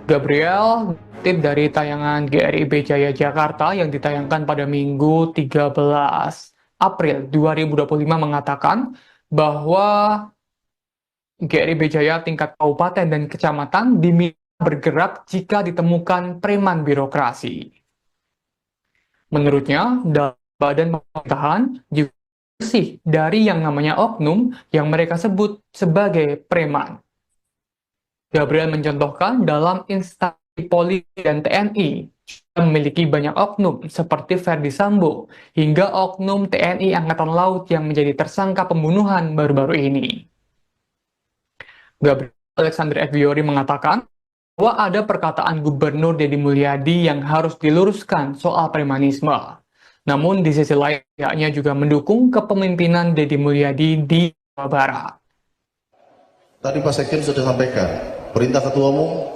Gabriel tip dari tayangan GRIB Jaya Jakarta yang ditayangkan pada Minggu 13 April 2025 mengatakan bahwa GRIB Jaya tingkat kabupaten dan kecamatan diminta bergerak jika ditemukan preman birokrasi. Menurutnya, dalam badan pemerintahan juga bersih dari yang namanya oknum yang mereka sebut sebagai preman. Gabriel mencontohkan dalam instansi polisi dan TNI yang memiliki banyak oknum seperti Verdi Sambo hingga oknum TNI Angkatan Laut yang menjadi tersangka pembunuhan baru-baru ini. Gabriel Alexander Edviori mengatakan bahwa ada perkataan Gubernur Deddy Mulyadi yang harus diluruskan soal premanisme. Namun di sisi lain, pihaknya juga mendukung kepemimpinan Deddy Mulyadi di Jawa Barat. Tadi Pak Sekjen sudah sampaikan, perintah Ketua Umum,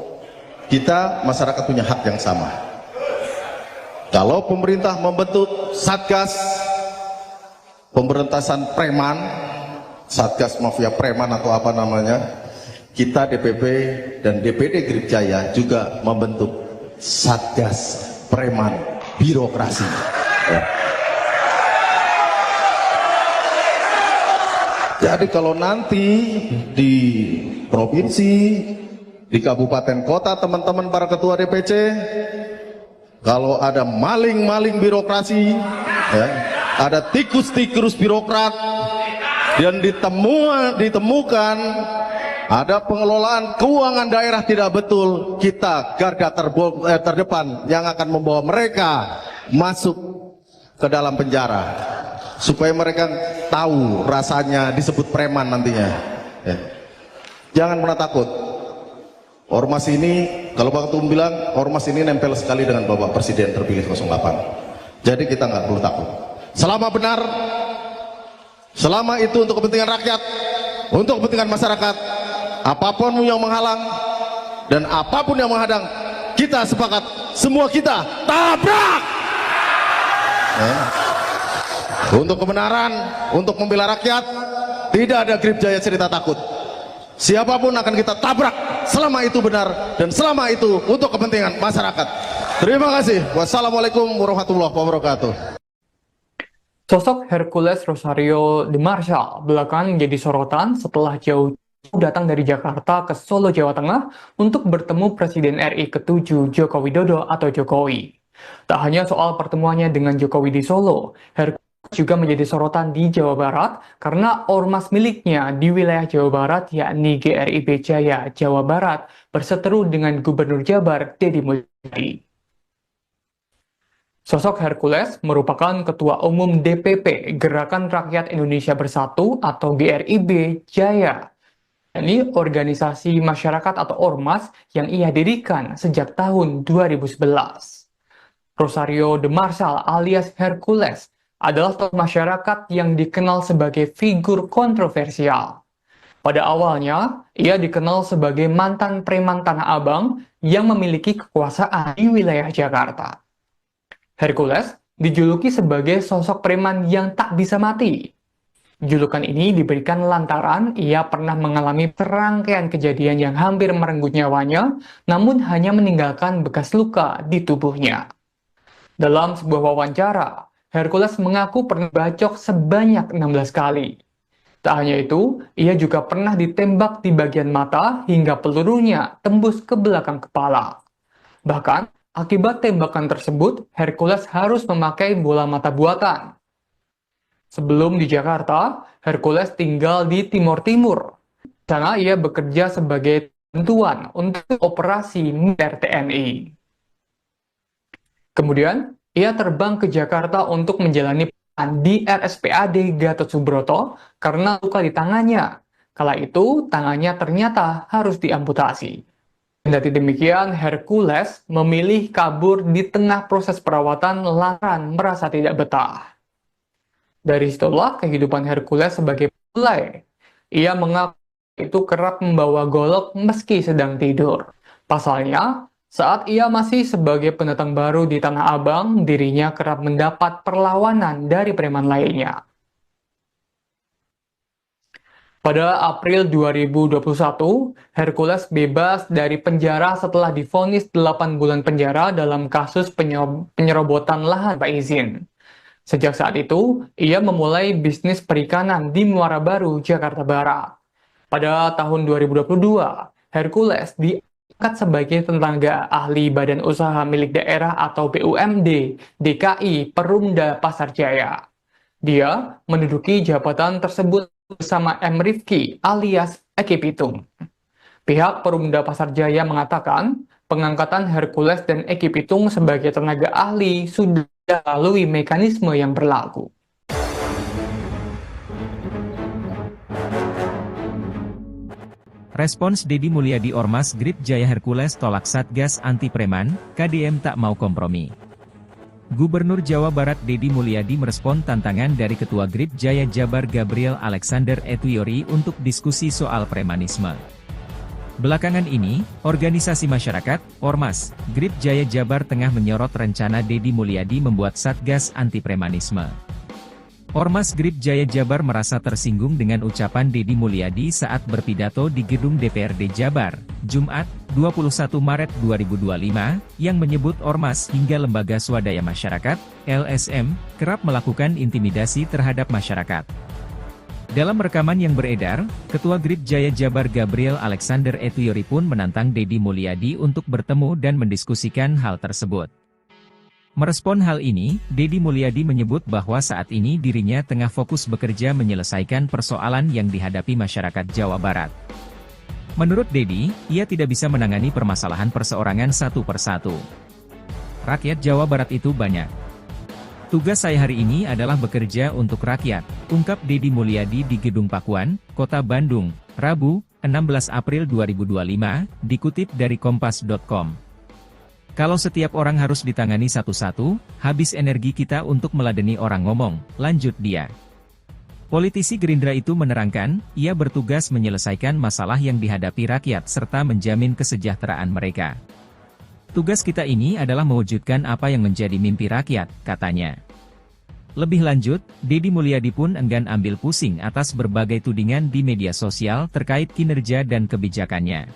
kita masyarakat punya hak yang sama. Kalau pemerintah membentuk Satgas pemberantasan preman, Satgas Mafia Preman atau apa namanya, kita DPP dan DPD GRIB Jaya juga membentuk Satgas Preman Birokrasi. Jadi kalau nanti di provinsi, di kabupaten kota, teman-teman para ketua DPC, kalau ada maling-maling birokrasi, ya, ada tikus-tikus birokrat, dan ditemukan ada pengelolaan keuangan daerah tidak betul, kita garda terdepan yang akan membawa mereka masuk ke dalam penjara supaya mereka tahu rasanya disebut preman nantinya, ya. Jangan pernah takut. Ormas ini, kalau Pak Ketum bilang, ormas ini nempel sekali dengan Bapak Presiden terpilih 08. Jadi kita nggak perlu takut. Selama benar, selama itu untuk kepentingan rakyat, untuk kepentingan masyarakat, apapun yang menghalang dan apapun yang menghadang, kita sepakat, semua kita tabrak. Untuk kebenaran, untuk membela rakyat, tidak ada GRIB Jaya cerita takut. Siapapun akan kita tabrak selama itu benar dan selama itu untuk kepentingan masyarakat. Terima kasih. Wassalamualaikum warahmatullahi wabarakatuh. Sosok Hercules Rosario de Marshall belakangan menjadi sorotan setelah jauh datang dari Jakarta ke Solo, Jawa Tengah untuk bertemu Presiden RI ke-7 Joko Widodo atau Jokowi. Tak hanya soal pertemuannya dengan Jokowi di Solo, Hercules juga menjadi sorotan di Jawa Barat karena ormas miliknya di wilayah Jawa Barat yakni GRIB Jaya Jawa Barat berseteru dengan Gubernur Jabar Deddy Mulyadi. Sosok Hercules merupakan Ketua Umum DPP Gerakan Rakyat Indonesia Bersatu atau GRIB Jaya. Ini organisasi masyarakat atau ormas yang ia dirikan sejak tahun 2011. Rosario de Marsal alias Hercules adalah tokoh masyarakat yang dikenal sebagai figur kontroversial. Pada awalnya, ia dikenal sebagai mantan preman Tanah Abang yang memiliki kekuasaan di wilayah Jakarta. Hercules dijuluki sebagai sosok preman yang tak bisa mati. Julukan ini diberikan lantaran ia pernah mengalami serangkaian kejadian yang hampir merenggut nyawanya, namun hanya meninggalkan bekas luka di tubuhnya. Dalam sebuah wawancara, Hercules mengaku pernah bacok sebanyak 16 kali. Tak hanya itu, ia juga pernah ditembak di bagian mata hingga pelurunya tembus ke belakang kepala. Bahkan, akibat tembakan tersebut, Hercules harus memakai bola mata buatan. Sebelum di Jakarta, Hercules tinggal di Timur Timur. Di sana ia bekerja sebagai bantuan untuk operasi militer TNI. Kemudian, ia terbang ke Jakarta untuk menjalani di RSPAD Gatot Subroto karena luka di tangannya. Kala itu, tangannya ternyata harus diamputasi. Kendati demikian, Hercules memilih kabur di tengah proses perawatan lantaran merasa tidak betah. Dari situlah kehidupan Hercules sebagai mulai. Ia mengaku itu kerap membawa golok meski sedang tidur. Pasalnya, saat ia masih sebagai pendatang baru di Tanah Abang, dirinya kerap mendapat perlawanan dari preman lainnya. Pada April 2021, Hercules bebas dari penjara setelah divonis 8 bulan penjara dalam kasus penyerobotan lahan tanpa izin. Sejak saat itu, ia memulai bisnis perikanan di Muara Baru, Jakarta Barat. Pada tahun 2022, Hercules diangkat sebagai tenaga ahli Badan Usaha Milik Daerah atau BUMD DKI Perumda Pasar Jaya. Dia menduduki jabatan tersebut bersama M. Rifki alias Eki Pitung. Pihak Perumda Pasar Jaya mengatakan pengangkatan Hercules dan Eki Pitung sebagai tenaga ahli sudah melalui mekanisme yang berlaku. Respons Deddy Mulyadi Ormas Grip Jaya Hercules tolak Satgas Anti Preman, KDM tak mau kompromi. Gubernur Jawa Barat Deddy Mulyadi merespon tantangan dari Ketua Grip Jaya Jabar Gabriel Alexander Etwiori untuk diskusi soal premanisme. Belakangan ini, organisasi masyarakat, Ormas, Grip Jaya Jabar tengah menyorot rencana Deddy Mulyadi membuat Satgas Anti Premanisme. Ormas Grip Jaya Jabar merasa tersinggung dengan ucapan Deddy Mulyadi saat berpidato di gedung DPRD Jabar, Jumat, 21 Maret 2025, yang menyebut Ormas hingga lembaga swadaya masyarakat, LSM, kerap melakukan intimidasi terhadap masyarakat. Dalam rekaman yang beredar, Ketua Grip Jaya Jabar Gabriel Alexander Etwiori pun menantang Deddy Mulyadi untuk bertemu dan mendiskusikan hal tersebut. Merespon hal ini, Deddy Mulyadi menyebut bahwa saat ini dirinya tengah fokus bekerja menyelesaikan persoalan yang dihadapi masyarakat Jawa Barat. Menurut Deddy, ia tidak bisa menangani permasalahan perseorangan satu persatu. Rakyat Jawa Barat itu banyak. Tugas saya hari ini adalah bekerja untuk rakyat, ungkap Deddy Mulyadi di Gedung Pakuan, Kota Bandung, Rabu, 16 April 2025, dikutip dari Kompas.com. Kalau setiap orang harus ditangani satu-satu, habis energi kita untuk meladeni orang ngomong, lanjut dia. Politisi Gerindra itu menerangkan, ia bertugas menyelesaikan masalah yang dihadapi rakyat serta menjamin kesejahteraan mereka. Tugas kita ini adalah mewujudkan apa yang menjadi mimpi rakyat, katanya. Lebih lanjut, Deddy Mulyadi pun enggan ambil pusing atas berbagai tudingan di media sosial terkait kinerja dan kebijakannya.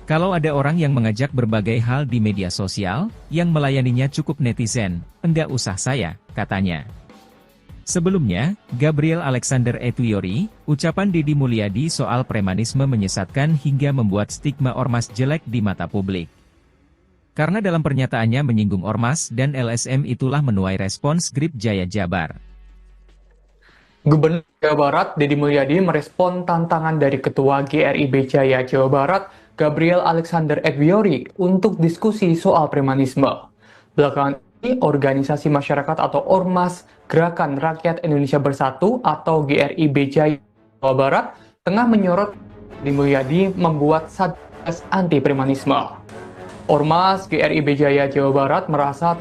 Kalau ada orang yang mengajak berbagai hal di media sosial, yang melayaninya cukup netizen, enggak usah saya, katanya. Sebelumnya, Gabriel Alexander Etwiori, ucapan Deddy Mulyadi soal premanisme menyesatkan hingga membuat stigma ormas jelek di mata publik. Karena dalam pernyataannya menyinggung Ormas dan LSM itulah menuai respons Grip Jaya Jabar. Gubernur Jawa Barat Deddy Mulyadi merespon tantangan dari Ketua GRIB Jaya Jawa Barat Gabriel Alexander Etwiori untuk diskusi soal premanisme. Belakangan ini, organisasi masyarakat atau Ormas Gerakan Rakyat Indonesia Bersatu atau GRIB Jaya Jawa Barat tengah menyorot Deddy Mulyadi membuat Satgas Anti Premanisme. Ormas GRIB Jaya Jawa Barat merasa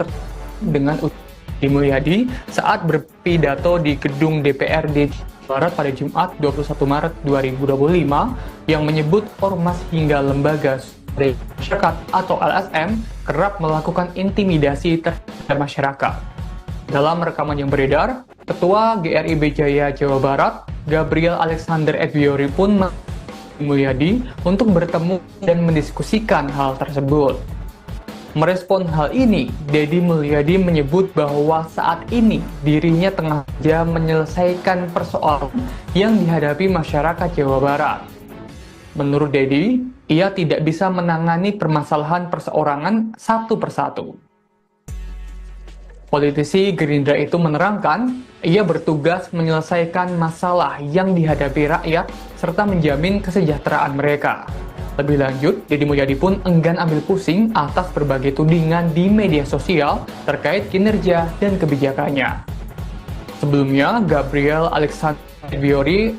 dengan Deddy Mulyadi saat berpidato di gedung DPRD Barat pada Jumat 21 Maret 2025 yang menyebut ormas hingga lembaga masyarakat atau LSM kerap melakukan intimidasi terhadap masyarakat. Dalam rekaman yang beredar, Ketua GRIB Jaya Jawa Barat, Gabriel Alexander Edwiori pun Mulyadi untuk bertemu dan mendiskusikan hal tersebut. Merespon hal ini, Deddy Mulyadi menyebut bahwa saat ini dirinya tengah menyelesaikan persoalan yang dihadapi masyarakat Jawa Barat. Menurut Deddy, ia tidak bisa menangani permasalahan perseorangan satu persatu. Politisi Gerindra itu menerangkan, ia bertugas menyelesaikan masalah yang dihadapi rakyat serta menjamin kesejahteraan mereka. Lebih lanjut, Deddy Mulyadi pun enggan ambil pusing atas berbagai tudingan di media sosial terkait kinerja dan kebijakannya. Sebelumnya, Gabriel Alexander Edwiori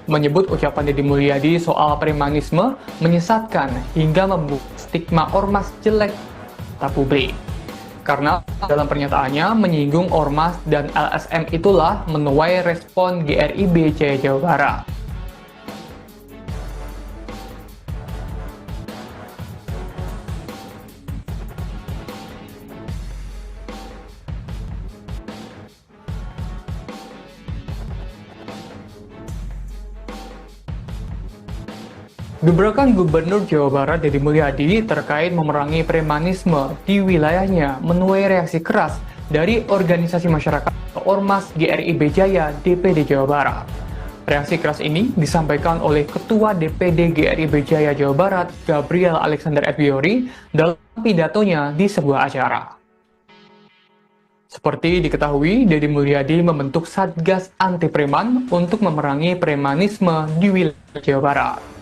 menyebut ucapan Deddy Mulyadi soal premanisme menyesatkan hingga membuat stigma ormas jelek di publik. Karena dalam pernyataannya menyinggung ormas dan LSM itulah menuai respon GRIB Jaya Jawa Barat. Gebrakan Gubernur Jawa Barat Deddy Mulyadi terkait memerangi premanisme di wilayahnya menuai reaksi keras dari organisasi masyarakat Ormas GRIB Jaya DPD Jawa Barat. Reaksi keras ini disampaikan oleh Ketua DPD GRIB Jaya Jawa Barat Gabriel Alexander Edwiori dalam pidatonya di sebuah acara. Seperti diketahui, Deddy Mulyadi membentuk Satgas Anti Preman untuk memerangi premanisme di wilayah Jawa Barat.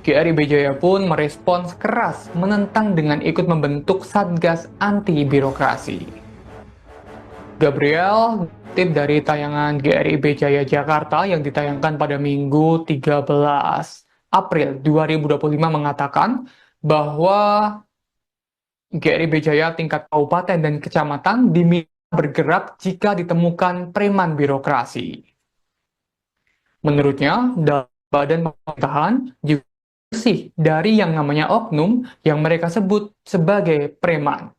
GRIB Jaya pun merespons keras menentang dengan ikut membentuk Satgas Anti Birokrasi. Gabriel tip dari tayangan GRIB Jaya Jakarta yang ditayangkan pada Minggu 13 April 2025 mengatakan bahwa GRIB Jaya tingkat kabupaten dan kecamatan diminta bergerak jika ditemukan preman birokrasi. Menurutnya, dalam badan pemerintahan juga bersih dari yang namanya oknum yang mereka sebut sebagai preman.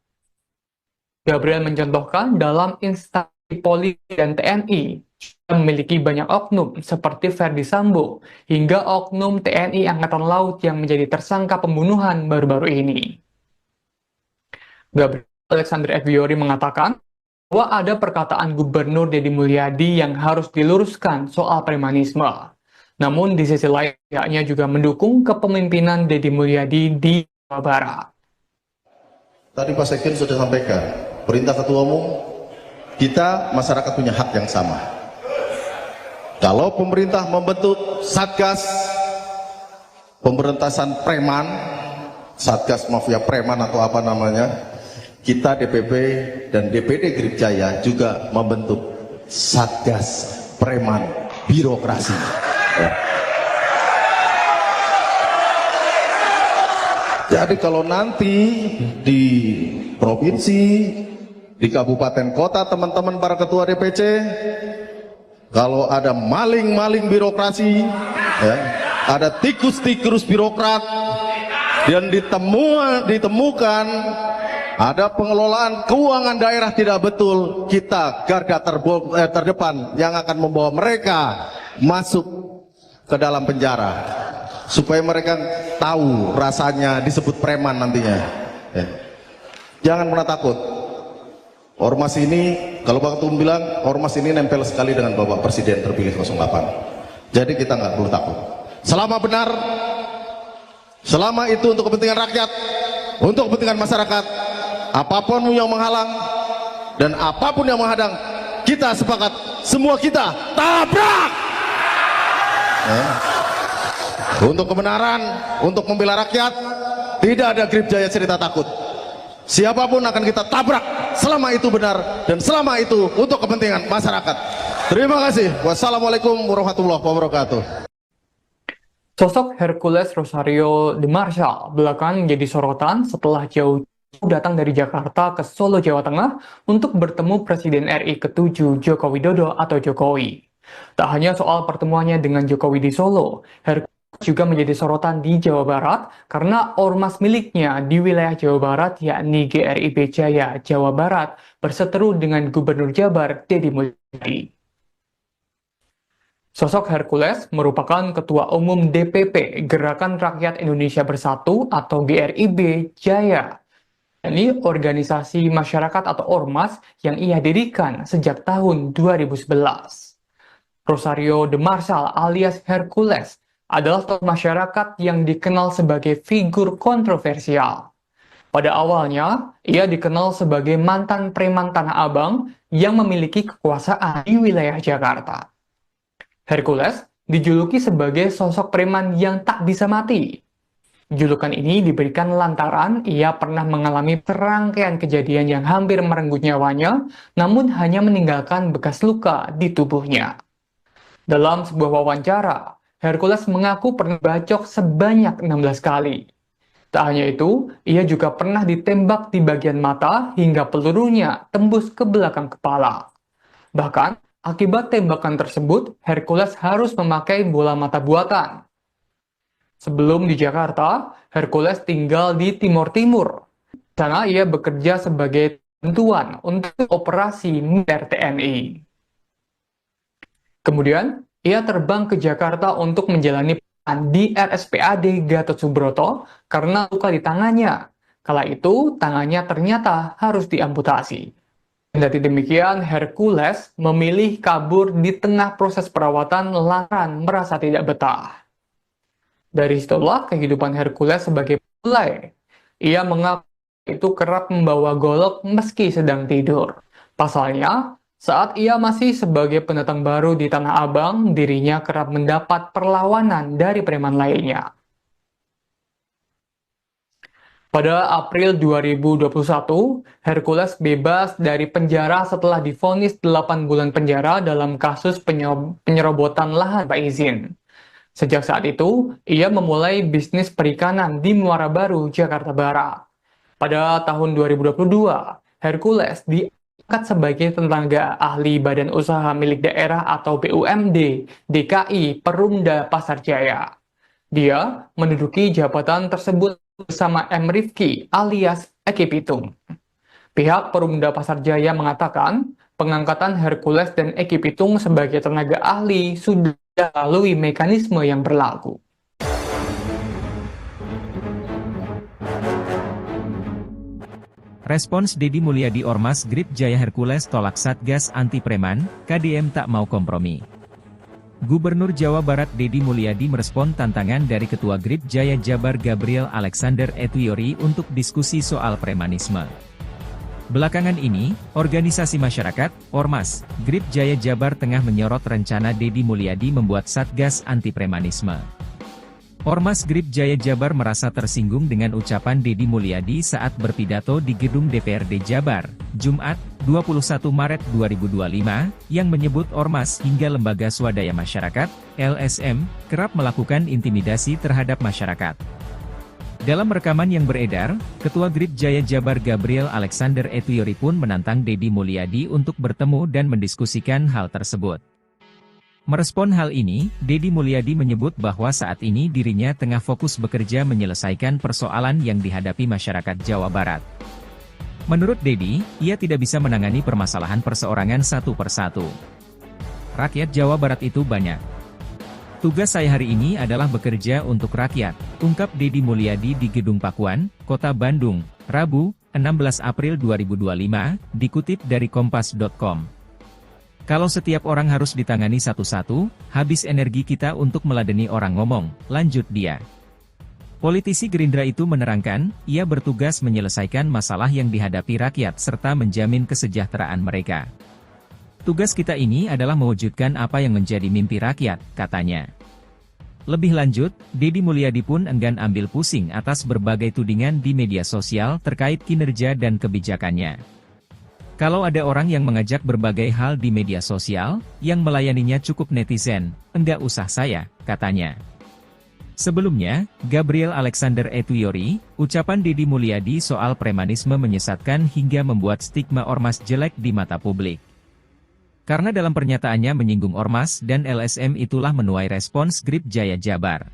Gabriel mencontohkan dalam instansi Polri dan TNI yang memiliki banyak oknum seperti Verdi Sambo hingga oknum TNI Angkatan Laut yang menjadi tersangka pembunuhan baru-baru ini. Gabriel Alexander Edwiori mengatakan bahwa ada perkataan Gubernur Deddy Mulyadi yang harus diluruskan soal premanisme. Namun di sisi lain, pihaknya juga mendukung kepemimpinan Deddy Mulyadi di Jawa Barat. Tadi Pak Sekjen sudah sampaikan, perintah Ketua Umum, kita masyarakat punya hak yang sama. Kalau pemerintah membentuk Satgas pemberantasan preman, Satgas Mafia Preman atau apa namanya, kita DPP dan DPD GRIB Jaya juga membentuk Satgas Preman Birokrasi. Jadi kalau nanti di provinsi, di kabupaten kota teman-teman para ketua DPC, kalau ada maling-maling birokrasi, ya, ada tikus-tikus birokrat dan ditemukan ada pengelolaan keuangan daerah tidak betul, kita garda terdepan yang akan membawa mereka masuk ke dalam penjara supaya mereka tahu rasanya disebut preman nantinya. Ya. Jangan pernah takut. Ormas ini, kalau Pak Ketum bilang, ormas ini nempel sekali dengan Bapak Presiden terpilih 08. Jadi kita nggak perlu takut. Selama benar, selama itu untuk kepentingan rakyat, untuk kepentingan masyarakat, apapun yang menghalang dan apapun yang menghadang, kita sepakat, semua kita tabrak. Untuk kebenaran, untuk membela rakyat, tidak ada GRIB Jaya cerita takut. Siapapun akan kita tabrak selama itu benar dan selama itu untuk kepentingan masyarakat. Terima kasih. Wassalamualaikum warahmatullahi wabarakatuh. Sosok Hercules Rosario de Marshall belakangan menjadi sorotan setelah jauh datang dari Jakarta ke Solo, Jawa Tengah untuk bertemu Presiden RI ke-7 Joko Widodo atau Jokowi. Tak hanya soal pertemuannya dengan Jokowi di Solo, Hercules juga menjadi sorotan di Jawa Barat karena ormas miliknya di wilayah Jawa Barat yakni GRIB Jaya Jawa Barat berseteru dengan Gubernur Jabar Deddy Mulyadi. Sosok Hercules merupakan Ketua Umum DPP Gerakan Rakyat Indonesia Bersatu atau GRIB Jaya. Ini organisasi masyarakat atau ormas yang ia dirikan sejak tahun 2011. Rosario de Marshall alias Hercules adalah tokoh masyarakat yang dikenal sebagai figur kontroversial. Pada awalnya, ia dikenal sebagai mantan preman Tanah Abang yang memiliki kekuasaan di wilayah Jakarta. Hercules dijuluki sebagai sosok preman yang tak bisa mati. Julukan ini diberikan lantaran ia pernah mengalami serangkaian kejadian yang hampir merenggut nyawanya, namun hanya meninggalkan bekas luka di tubuhnya. Dalam sebuah wawancara, Hercules mengaku pernah bacok sebanyak 16 kali. Tak hanya itu, ia juga pernah ditembak di bagian mata hingga pelurunya tembus ke belakang kepala. Bahkan, akibat tembakan tersebut, Hercules harus memakai bola mata buatan. Sebelum di Jakarta, Hercules tinggal di Timur Timur. Di sana ia bekerja sebagai bantuan untuk operasi militer TNI. Kemudian, ia terbang ke Jakarta untuk menjalani perawatan di RSPAD Gatot Subroto karena luka di tangannya. Kala itu, tangannya ternyata harus diamputasi. Kendati demikian, Hercules memilih kabur di tengah proses perawatan lantaran merasa tidak betah. Dari situlah kehidupan Hercules sebagai mulai. Ia mengaku itu kerap membawa golok meski sedang tidur. Pasalnya, saat ia masih sebagai pendatang baru di Tanah Abang, dirinya kerap mendapat perlawanan dari preman lainnya. Pada April 2021, Hercules bebas dari penjara setelah divonis 8 bulan penjara dalam kasus penyerobotan lahan tanpa izin. Sejak saat itu, ia memulai bisnis perikanan di Muara Baru, Jakarta Barat. Pada tahun 2022, Hercules diangkat sebagai tenaga ahli Badan Usaha Milik Daerah atau BUMD DKI Perumda Pasar Jaya. Dia menduduki jabatan tersebut bersama M. Rifki alias Eki Pitung. Pihak Perumda Pasar Jaya mengatakan pengangkatan Hercules dan Eki Pitung sebagai tenaga ahli sudah melalui mekanisme yang berlaku. Respons Deddy Mulyadi Ormas GRIB Jaya Hercules tolak Satgas Anti Preman, KDM tak mau kompromi. Gubernur Jawa Barat Deddy Mulyadi merespon tantangan dari Ketua GRIB Jaya Jabar Gabriel Alexander Etwiori untuk diskusi soal premanisme. Belakangan ini, organisasi masyarakat, Ormas, GRIB Jaya Jabar tengah menyorot rencana Deddy Mulyadi membuat Satgas Anti Premanisme. Ormas GRIB Jaya Jabar merasa tersinggung dengan ucapan Deddy Mulyadi saat berpidato di gedung DPRD Jabar, Jumat, 21 Maret 2025, yang menyebut Ormas hingga lembaga swadaya masyarakat, LSM, kerap melakukan intimidasi terhadap masyarakat. Dalam rekaman yang beredar, Ketua GRIB Jaya Jabar Gabriel Alexander Etwiori pun menantang Deddy Mulyadi untuk bertemu dan mendiskusikan hal tersebut. Merespon hal ini, Deddy Mulyadi menyebut bahwa saat ini dirinya tengah fokus bekerja menyelesaikan persoalan yang dihadapi masyarakat Jawa Barat. Menurut Deddy, ia tidak bisa menangani permasalahan perseorangan satu persatu. Rakyat Jawa Barat itu banyak. Tugas saya hari ini adalah bekerja untuk rakyat, ungkap Deddy Mulyadi di Gedung Pakuan, Kota Bandung, Rabu, 16 April 2025, dikutip dari Kompas.com. Kalau setiap orang harus ditangani satu-satu, habis energi kita untuk meladeni orang ngomong, lanjut dia. Politisi Gerindra itu menerangkan, ia bertugas menyelesaikan masalah yang dihadapi rakyat serta menjamin kesejahteraan mereka. Tugas kita ini adalah mewujudkan apa yang menjadi mimpi rakyat, katanya. Lebih lanjut, Deddy Mulyadi pun enggan ambil pusing atas berbagai tudingan di media sosial terkait kinerja dan kebijakannya. Kalau ada orang yang mengajak berbagai hal di media sosial, yang melayaninya cukup netizen, enggak usah saya, katanya. Sebelumnya, Gabriel Alexander Edwiori, ucapan Deddy Mulyadi soal premanisme menyesatkan hingga membuat stigma ormas jelek di mata publik. Karena dalam pernyataannya menyinggung ormas dan LSM itulah menuai respons Grip Jaya Jabar.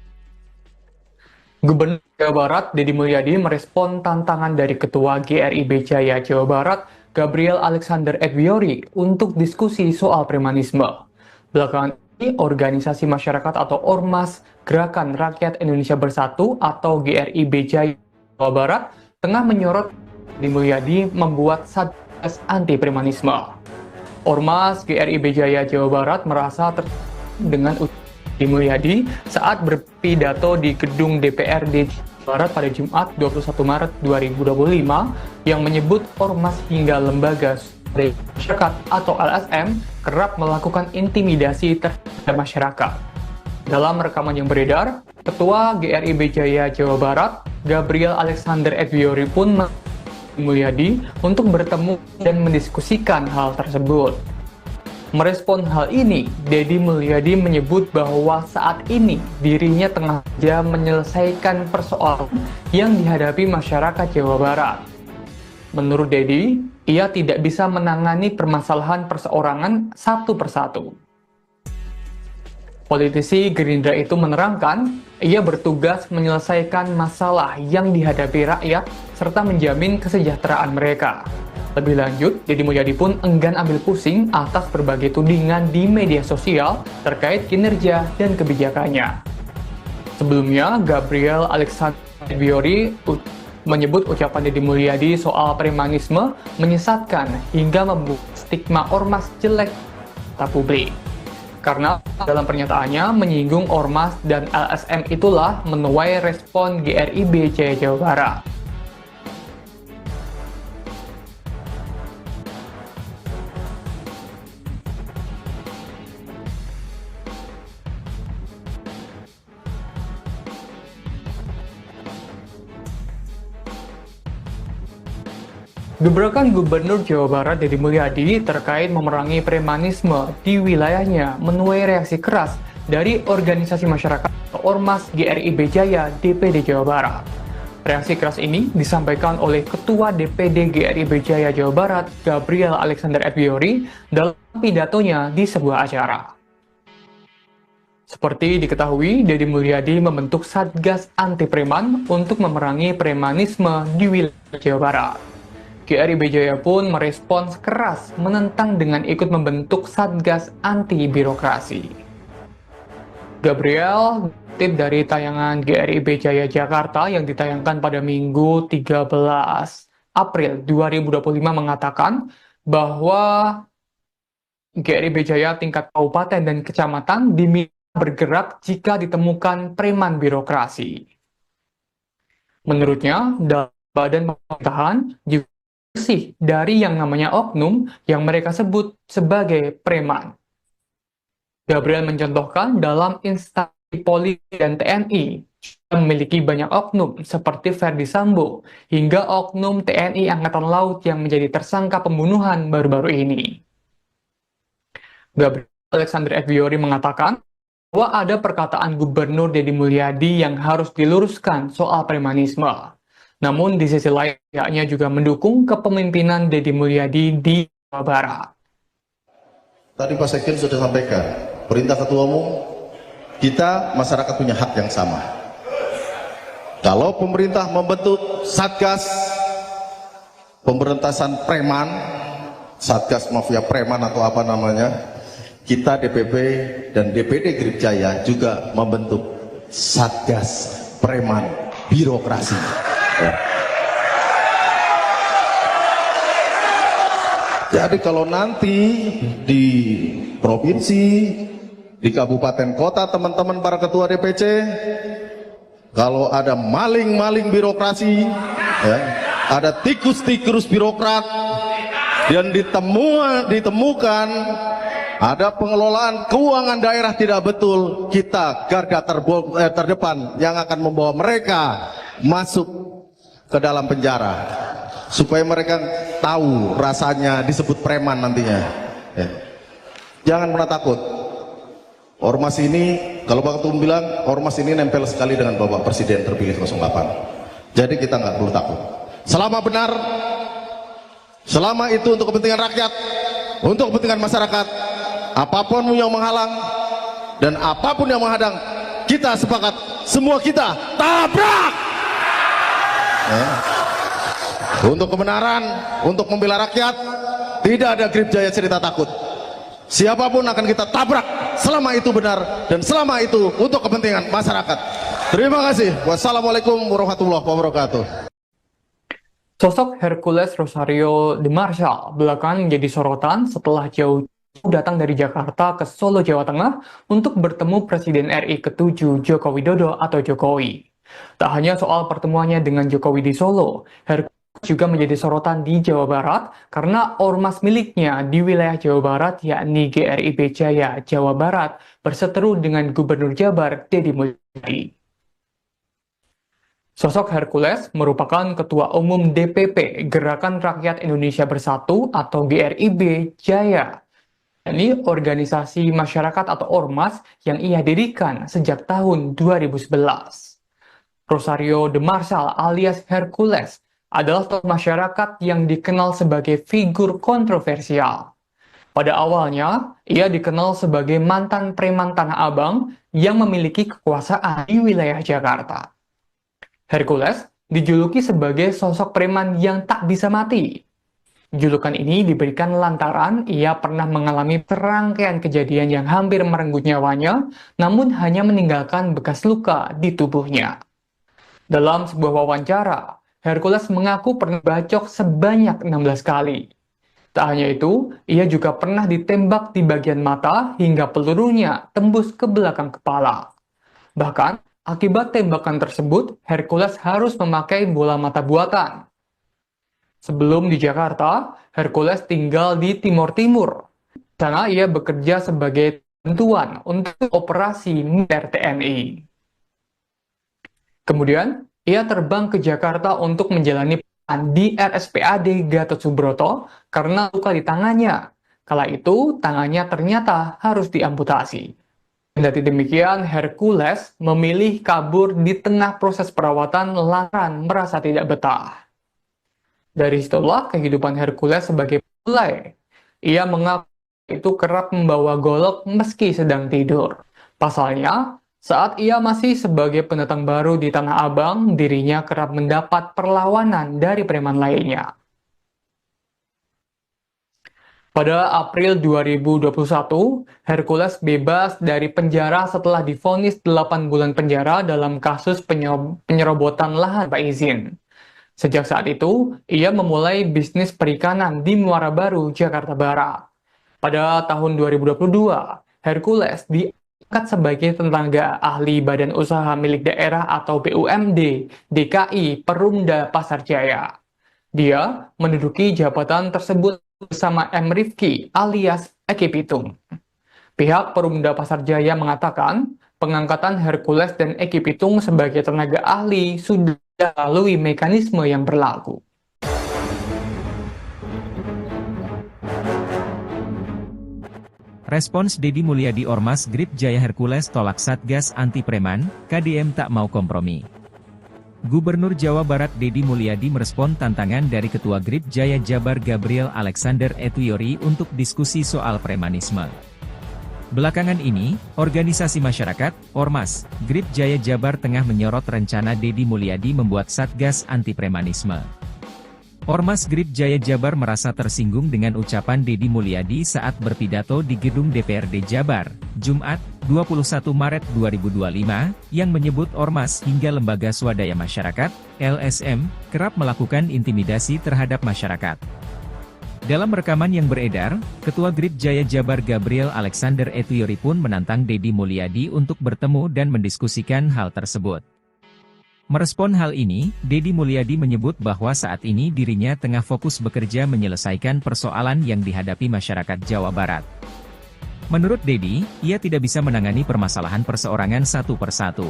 Gubernur Jawa Barat Deddy Mulyadi merespon tantangan dari Ketua GRIB Jaya Jawa Barat, Gabriel Alexander Edwiori, untuk diskusi soal premanisme. Belakangan ini, organisasi masyarakat atau Ormas Gerakan Rakyat Indonesia Bersatu atau GRIB Jaya Jawa Barat tengah menyorot Deddy Mulyadi membuat satgas anti premanisme. Ormas GRIB Jaya Jawa Barat merasa dengan Deddy Mulyadi saat berpidato di gedung DPRD Barat pada Jumat 21 Maret 2025 yang menyebut ormas hingga lembaga masyarakat atau LSM kerap melakukan intimidasi terhadap masyarakat. Dalam rekaman yang beredar, Ketua GRIB Jaya Jawa Barat, Gabriel Alexander Edwiori pun Mulyadi untuk bertemu dan mendiskusikan hal tersebut. Merespon hal ini, Deddy Mulyadi menyebut bahwa saat ini dirinya tengah menyelesaikan persoalan yang dihadapi masyarakat Jawa Barat. Menurut Deddy, ia tidak bisa menangani permasalahan perseorangan satu persatu. Politisi Gerindra itu menerangkan, ia bertugas menyelesaikan masalah yang dihadapi rakyat serta menjamin kesejahteraan mereka. Lebih lanjut, Deddy Mulyadi pun enggan ambil pusing atas berbagai tudingan di media sosial terkait kinerja dan kebijakannya. Sebelumnya, Gabriel Alexander Edwiori menyebut ucapan Deddy Mulyadi soal premanisme menyesatkan hingga membuat stigma ormas jelek di publik. Karena dalam pernyataannya menyinggung ormas dan LSM itulah menuai respon GRIB Jaya Jawa Barat. Gebrakan Gubernur Jawa Barat Deddy Mulyadi terkait memerangi premanisme di wilayahnya menuai reaksi keras dari organisasi masyarakat Ormas GRIB Jaya DPD Jawa Barat. Reaksi keras ini disampaikan oleh Ketua DPD GRIB Jaya Jawa Barat Gabriel Alexander Edwiori dalam pidatonya di sebuah acara. Seperti diketahui, Deddy Mulyadi membentuk Satgas Anti Preman untuk memerangi premanisme di wilayah Jawa Barat. GRIB Jaya pun merespons keras menentang dengan ikut membentuk Satgas Anti Birokrasi. Gabriel, tip dari tayangan GRIB Jaya Jakarta yang ditayangkan pada Minggu 13 April 2025 mengatakan bahwa GRIB Jaya tingkat kabupaten dan kecamatan diminta bergerak jika ditemukan preman birokrasi. Menurutnya, dalam badan pemerintahan juga bersih dari yang namanya oknum yang mereka sebut sebagai preman. Gabriel mencontohkan dalam instansi polisi dan TNI yang memiliki banyak oknum seperti Ferdi Sambo hingga oknum TNI Angkatan Laut yang menjadi tersangka pembunuhan baru-baru ini. Gabriel Alexander Edwiori mengatakan bahwa ada perkataan Gubernur Deddy Mulyadi yang harus diluruskan soal premanisme. Namun di sisi lain, pihaknya juga mendukung kepemimpinan Deddy Mulyadi di Jawa Barat. Tadi Pak Sekjen sudah sampaikan, perintah Ketua Umum, kita masyarakat punya hak yang sama. Kalau pemerintah membentuk Satgas pemberantasan preman, Satgas Mafia Preman atau apa namanya, kita DPP dan DPD Grip Jaya juga membentuk Satgas Preman Birokrasi. Jadi kalau nanti di provinsi, di kabupaten kota, teman-teman para ketua DPC, kalau ada maling-maling birokrasi, ya, ada tikus-tikus birokrat, dan ditemukan ada pengelolaan keuangan daerah tidak betul, kita garda terdepan yang akan membawa mereka masuk ke dalam penjara supaya mereka tahu rasanya disebut preman nantinya. Ya. Jangan pernah takut. Ormas ini Kalau Bang Tum bilang, Ormas ini nempel sekali dengan Bapak Presiden terpilih 08. Jadi kita nggak perlu takut. Selama benar, selama itu untuk kepentingan rakyat, untuk kepentingan masyarakat, apapun yang menghalang dan apapun yang menghadang, kita sepakat, semua kita tabrak. Ya. Untuk kebenaran, untuk membela rakyat, tidak ada Grip Jaya cerita takut. Siapapun akan kita tabrak selama itu benar dan selama itu untuk kepentingan masyarakat. Terima kasih. Wassalamualaikum warahmatullahi wabarakatuh. Sosok Hercules Rosario de Marshall belakangan menjadi sorotan setelah jauh datang dari Jakarta ke Solo, Jawa Tengah untuk bertemu Presiden RI ke-7 Joko Widodo atau Jokowi. Tak hanya soal pertemuannya dengan Jokowi di Solo, Hercules juga menjadi sorotan di Jawa Barat karena ormas miliknya di wilayah Jawa Barat yakni GRIB Jaya Jawa Barat berseteru dengan Gubernur Jabar Deddy Mulyadi. Sosok Hercules merupakan Ketua Umum DPP Gerakan Rakyat Indonesia Bersatu atau GRIB Jaya. Ini organisasi masyarakat atau ormas yang ia dirikan sejak tahun 2011. Rosario de Marshall alias Hercules adalah tokoh masyarakat yang dikenal sebagai figur kontroversial. Pada awalnya, ia dikenal sebagai mantan preman Tanah Abang yang memiliki kekuasaan di wilayah Jakarta. Hercules dijuluki sebagai sosok preman yang tak bisa mati. Julukan ini diberikan lantaran ia pernah mengalami serangkaian kejadian yang hampir merenggut nyawanya, namun hanya meninggalkan bekas luka di tubuhnya. Dalam sebuah wawancara, Hercules mengaku pernah bacok sebanyak 16 kali. Tak hanya itu, ia juga pernah ditembak di bagian mata hingga pelurunya tembus ke belakang kepala. Bahkan, akibat tembakan tersebut, Hercules harus memakai bola mata buatan. Sebelum di Jakarta, Hercules tinggal di Timur Timur. Di sana ia bekerja sebagai bantuan untuk operasi militer TNI. Kemudian, ia terbang ke Jakarta untuk menjalani perawatan di RSPAD Gatot Subroto karena luka di tangannya. Kala itu, tangannya ternyata harus diamputasi. Kendati demikian, Hercules memilih kabur di tengah proses perawatan lantaran merasa tidak betah. Dari situlah kehidupan Hercules sebagai mulai. Ia mengaku itu kerap membawa golok meski sedang tidur. Pasalnya, saat ia masih sebagai pendatang baru di Tanah Abang, dirinya kerap mendapat perlawanan dari preman lainnya. Pada April 2021, Hercules bebas dari penjara setelah divonis 8 bulan penjara dalam kasus penyerobotan lahan tanpa izin. Sejak saat itu, ia memulai bisnis perikanan di Muara Baru, Jakarta Barat. Pada tahun 2022, Hercules diangkat sebagai tenaga ahli Badan Usaha Milik Daerah atau BUMD DKI Perumda Pasar Jaya. Dia menduduki jabatan tersebut bersama M. Rifki alias Eki Pitung. Pihak Perumda Pasar Jaya mengatakan pengangkatan Hercules dan Eki Pitung sebagai tenaga ahli sudah melalui mekanisme yang berlaku. Respons Deddy Mulyadi Ormas GRIB Jaya Hercules tolak Satgas Anti Preman, KDM tak mau kompromi. Gubernur Jawa Barat Deddy Mulyadi merespon tantangan dari Ketua GRIB Jaya Jabar Gabriel Alexander Etuyori untuk diskusi soal premanisme. Belakangan ini, organisasi masyarakat, Ormas, GRIB Jaya Jabar tengah menyorot rencana Deddy Mulyadi membuat Satgas Anti Premanisme. Ormas GRIB Jaya Jabar merasa tersinggung dengan ucapan Deddy Mulyadi saat berpidato di gedung DPRD Jabar, Jumat, 21 Maret 2025, yang menyebut Ormas hingga lembaga swadaya masyarakat, LSM, kerap melakukan intimidasi terhadap masyarakat. Dalam rekaman yang beredar, Ketua GRIB Jaya Jabar Gabriel Alexander Etuyori pun menantang Deddy Mulyadi untuk bertemu dan mendiskusikan hal tersebut. Merespon hal ini, Deddy Mulyadi menyebut bahwa saat ini dirinya tengah fokus bekerja menyelesaikan persoalan yang dihadapi masyarakat Jawa Barat. Menurut Deddy, ia tidak bisa menangani permasalahan perseorangan satu persatu.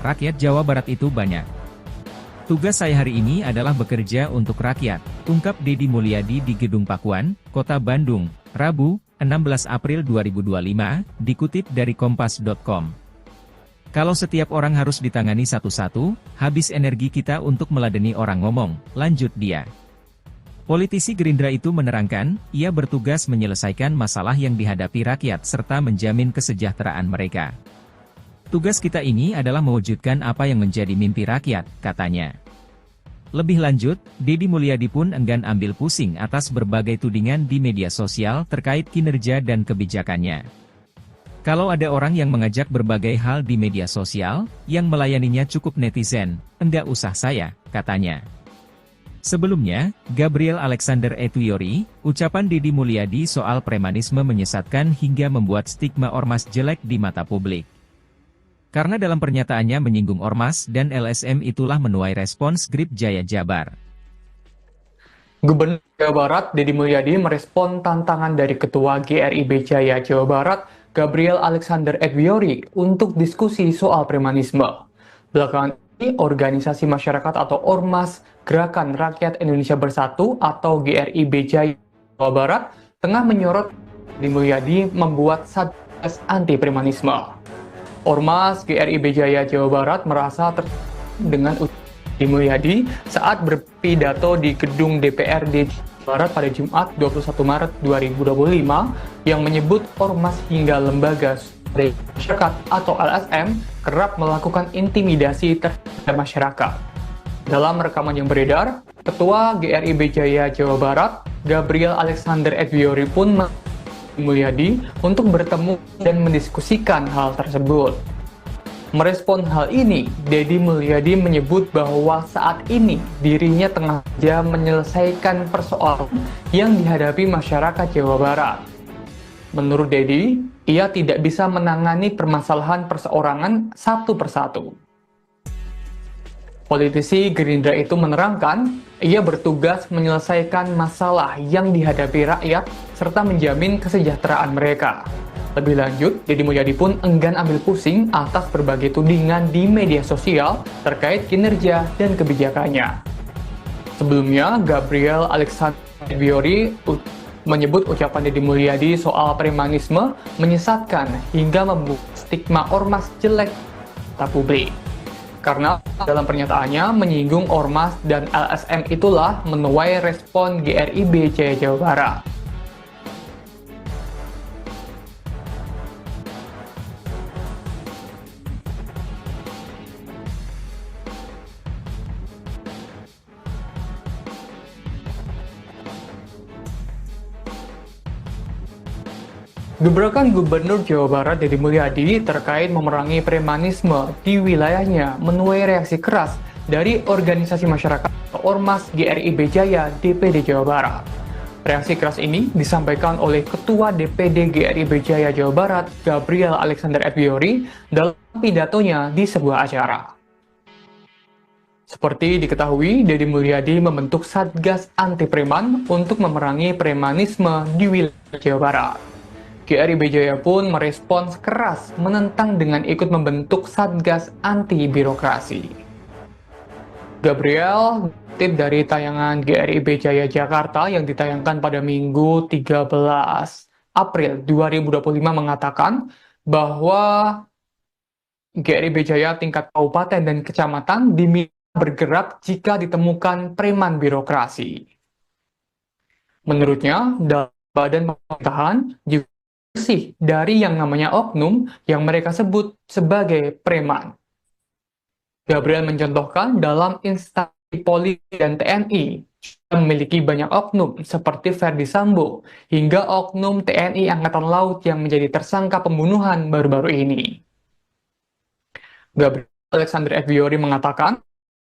Rakyat Jawa Barat itu banyak. Tugas saya hari ini adalah bekerja untuk rakyat, ungkap Deddy Mulyadi di Gedung Pakuan, Kota Bandung, Rabu, 16 April 2025, dikutip dari kompas.com. Kalau setiap orang harus ditangani satu-satu, habis energi kita untuk meladeni orang ngomong, lanjut dia. Politisi Gerindra itu menerangkan, ia bertugas menyelesaikan masalah yang dihadapi rakyat serta menjamin kesejahteraan mereka. Tugas kita ini adalah mewujudkan apa yang menjadi mimpi rakyat, katanya. Lebih lanjut, Deddy Mulyadi pun enggan ambil pusing atas berbagai tudingan di media sosial terkait kinerja dan kebijakannya. Kalau ada orang yang mengajak berbagai hal di media sosial, yang melayaninya cukup netizen, enggak usah saya, katanya. Sebelumnya, Gabriel Alexander Etwiori, ucapan Deddy Mulyadi soal premanisme menyesatkan hingga membuat stigma ormas jelek di mata publik. Karena dalam pernyataannya menyinggung ormas dan LSM itulah menuai respons Grip Jaya Jabar. Gubernur Jawa Barat Deddy Mulyadi merespon tantangan dari Ketua GRIB Jaya Jawa Barat, Gabriel Alexander Etwiori, untuk diskusi soal premanisme. Belakangan ini, organisasi masyarakat atau Ormas Gerakan Rakyat Indonesia Bersatu atau GRIB Jaya Jawa Barat tengah menyorot Deddy Mulyadi membuat satgas anti premanisme. Ormas GRIB Jaya Jawa Barat merasa dengan Deddy Mulyadi saat berpidato di gedung DPRD Jawa Barat pada Jumat 21 Maret 2025 yang menyebut ormas hingga lembaga swadaya masyarakat atau LSM kerap melakukan intimidasi terhadap masyarakat. Dalam rekaman yang beredar, Ketua GRIB Jaya Jawa Barat, Gabriel Alexander Etwiori pun Mulyadi untuk bertemu dan mendiskusikan hal tersebut. Merespon hal ini, Deddy Mulyadi menyebut bahwa saat ini dirinya tengah menyelesaikan persoalan yang dihadapi masyarakat Jawa Barat. Menurut Deddy, ia tidak bisa menangani permasalahan perseorangan satu persatu. Politisi Gerindra itu menerangkan, ia bertugas menyelesaikan masalah yang dihadapi rakyat serta menjamin kesejahteraan mereka. Lebih lanjut, Deddy Mulyadi pun enggan ambil pusing atas berbagai tudingan di media sosial terkait kinerja dan kebijakannya. Sebelumnya, Gabriel Alexander Etwiori menyebut ucapan Deddy Mulyadi soal premanisme menyesatkan hingga membuat stigma ormas jelek di publik. Karena dalam pernyataannya menyinggung ormas dan LSM itulah menuai respon GRIB Jaya Jawa Barat. Gebrakan Gubernur Jawa Barat Deddy Mulyadi terkait memerangi premanisme di wilayahnya menuai reaksi keras dari organisasi masyarakat Ormas GRIB Jaya DPD Jawa Barat. Reaksi keras ini disampaikan oleh Ketua DPD GRIB Jaya Jawa Barat, Gabriel Alexander Etwiori, dalam pidatonya di sebuah acara. Seperti diketahui, Deddy Mulyadi membentuk Satgas Anti Preman untuk memerangi premanisme di wilayah Jawa Barat. GRIB Jaya pun merespons keras menentang dengan ikut membentuk Satgas Anti Birokrasi. Gabriel, tip dari tayangan GRIB Jaya Jakarta yang ditayangkan pada Minggu 13 April 2025 mengatakan bahwa GRIB Jaya tingkat kabupaten dan kecamatan diminta bergerak jika ditemukan preman birokrasi. Menurutnya, dalam badan pemerintahan juga bersih dari yang namanya oknum yang mereka sebut sebagai preman. Gabriel mencontohkan dalam instansi Polri dan TNI yang memiliki banyak oknum seperti Verdi Sambo hingga oknum TNI Angkatan Laut yang menjadi tersangka pembunuhan baru-baru ini. Gabriel Alexander Etwiori mengatakan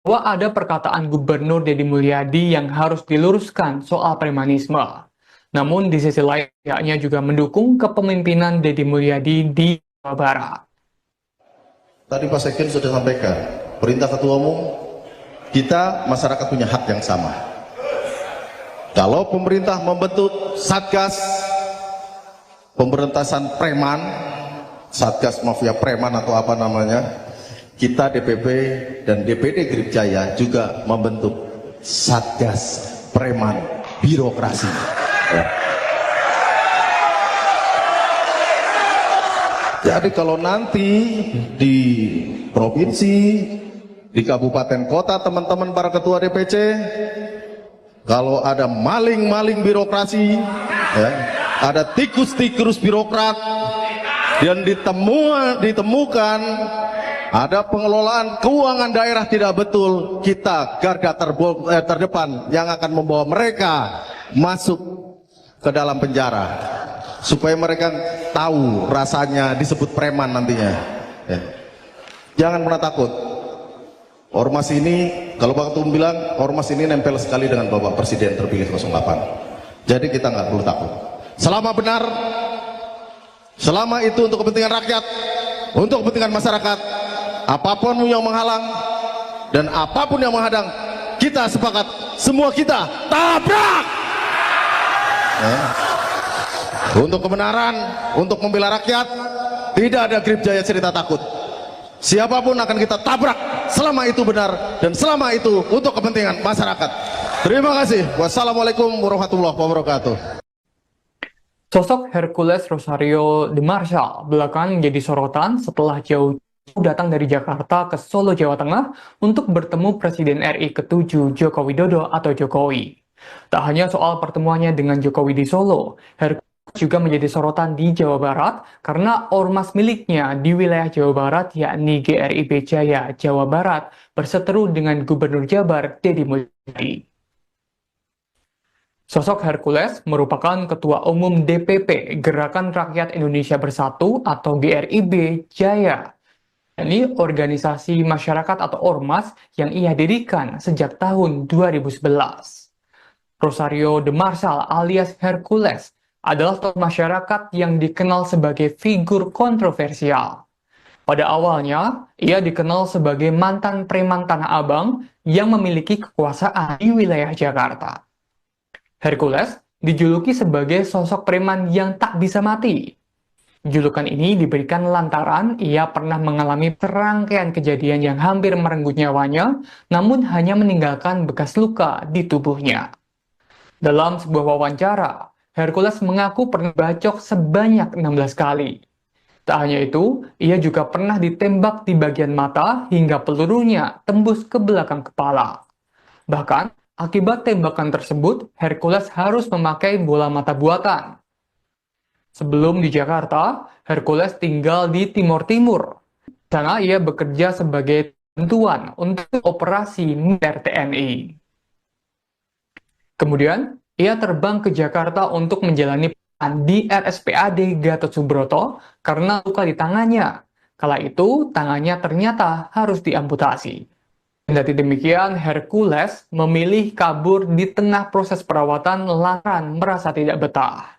bahwa ada perkataan Gubernur Deddy Mulyadi yang harus diluruskan soal premanisme. Namun di sisi lain, pihaknya juga mendukung kepemimpinan Deddy Mulyadi di Jawa Barat. Tadi Pak Sekjen sudah sampaikan, perintah Ketua Umum, kita masyarakat punya hak yang sama. Kalau pemerintah membentuk Satgas pemberantasan preman, Satgas Mafia Preman atau apa namanya, kita DPP dan DPD Grip Jaya juga membentuk Satgas Preman Birokrasi. Jadi kalau nanti di provinsi, di kabupaten kota teman-teman para ketua DPC, kalau ada maling-maling birokrasi, ya, ada tikus-tikus birokrat, dan ditemukan ada pengelolaan keuangan daerah tidak betul, kita garda terdepan yang akan membawa mereka masuk ke dalam penjara, supaya mereka tahu rasanya disebut preman nantinya. Ya. Jangan pernah takut. Ormas ini, kalau Pak Ketum bilang, ormas ini nempel sekali dengan Bapak Presiden terpilih 08. Jadi kita nggak perlu takut. Selama benar, selama itu untuk kepentingan rakyat, untuk kepentingan masyarakat, apapun yang menghalang dan apapun yang menghadang, kita sepakat, semua kita tabrak. Ya. Untuk kebenaran, untuk membela rakyat, tidak ada Grip Jaya cerita takut. Siapapun akan kita tabrak selama itu benar dan selama itu untuk kepentingan masyarakat. Terima kasih. Wassalamualaikum warahmatullahi wabarakatuh. Sosok Hercules Rosario de Marshall belakangan menjadi sorotan setelah jauh datang dari Jakarta ke Solo, Jawa Tengah untuk bertemu Presiden RI ke-7 Joko Widodo atau Jokowi. Tak hanya soal pertemuannya dengan Jokowi di Solo, Hercules juga menjadi sorotan di Jawa Barat karena ormas miliknya di wilayah Jawa Barat yakni GRIB Jaya Jawa Barat berseteru dengan Gubernur Jabar Deddy Mulyadi. Sosok Hercules merupakan Ketua Umum DPP Gerakan Rakyat Indonesia Bersatu atau GRIB Jaya. Ini organisasi masyarakat atau ormas yang ia dirikan sejak tahun 2011. Rosario de Marshall alias Hercules adalah tokoh masyarakat yang dikenal sebagai figur kontroversial. Pada awalnya, ia dikenal sebagai mantan preman Tanah Abang yang memiliki kekuasaan di wilayah Jakarta. Hercules dijuluki sebagai sosok preman yang tak bisa mati. Julukan ini diberikan lantaran ia pernah mengalami serangkaian kejadian yang hampir merenggut nyawanya, namun hanya meninggalkan bekas luka di tubuhnya. Dalam sebuah wawancara, Hercules mengaku pernah bacok sebanyak 16 kali. Tak hanya itu, ia juga pernah ditembak di bagian mata hingga pelurunya tembus ke belakang kepala. Bahkan, akibat tembakan tersebut, Hercules harus memakai bola mata buatan. Sebelum di Jakarta, Hercules tinggal di Timur Timur. Di sana ia bekerja sebagai bantuan untuk operasi militer TNI. Kemudian, ia terbang ke Jakarta untuk menjalani perawatan di RSPAD Gatot Subroto karena luka di tangannya. Kala itu, tangannya ternyata harus diamputasi. Kendati demikian, Hercules memilih kabur di tengah proses perawatan lantaran merasa tidak betah.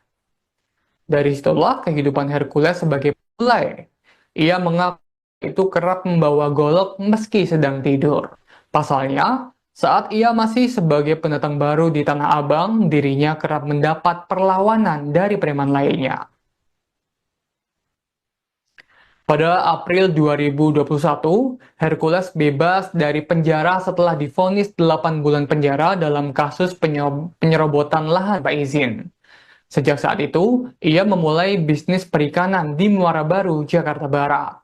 Dari situlah kehidupan Hercules sebagai mulai. Ia mengaku itu kerap membawa golok meski sedang tidur. Pasalnya, saat ia masih sebagai pendatang baru di Tanah Abang, dirinya kerap mendapat perlawanan dari preman lainnya. Pada April 2021, Hercules bebas dari penjara setelah divonis 8 bulan penjara dalam kasus penyerobotan lahan tanpa izin. Sejak saat itu, ia memulai bisnis perikanan di Muara Baru, Jakarta Barat.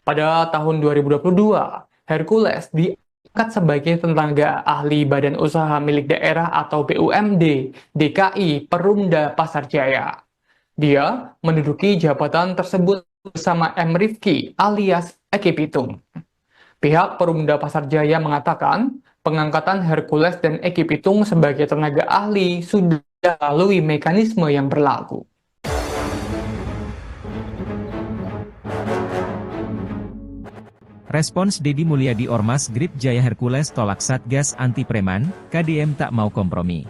Pada tahun 2022, Hercules diangkat sebagai tenaga ahli Badan Usaha Milik Daerah atau BUMD DKI Perumda Pasar Jaya. Dia menduduki jabatan tersebut bersama M. Rifki alias Eki Pitung. Pihak Perumda Pasar Jaya mengatakan pengangkatan Hercules dan Eki Pitung sebagai tenaga ahli sudah melalui mekanisme yang berlaku. Respons Deddy Mulyadi Ormas Grip Jaya Hercules tolak Satgas Anti Preman, KDM tak mau kompromi.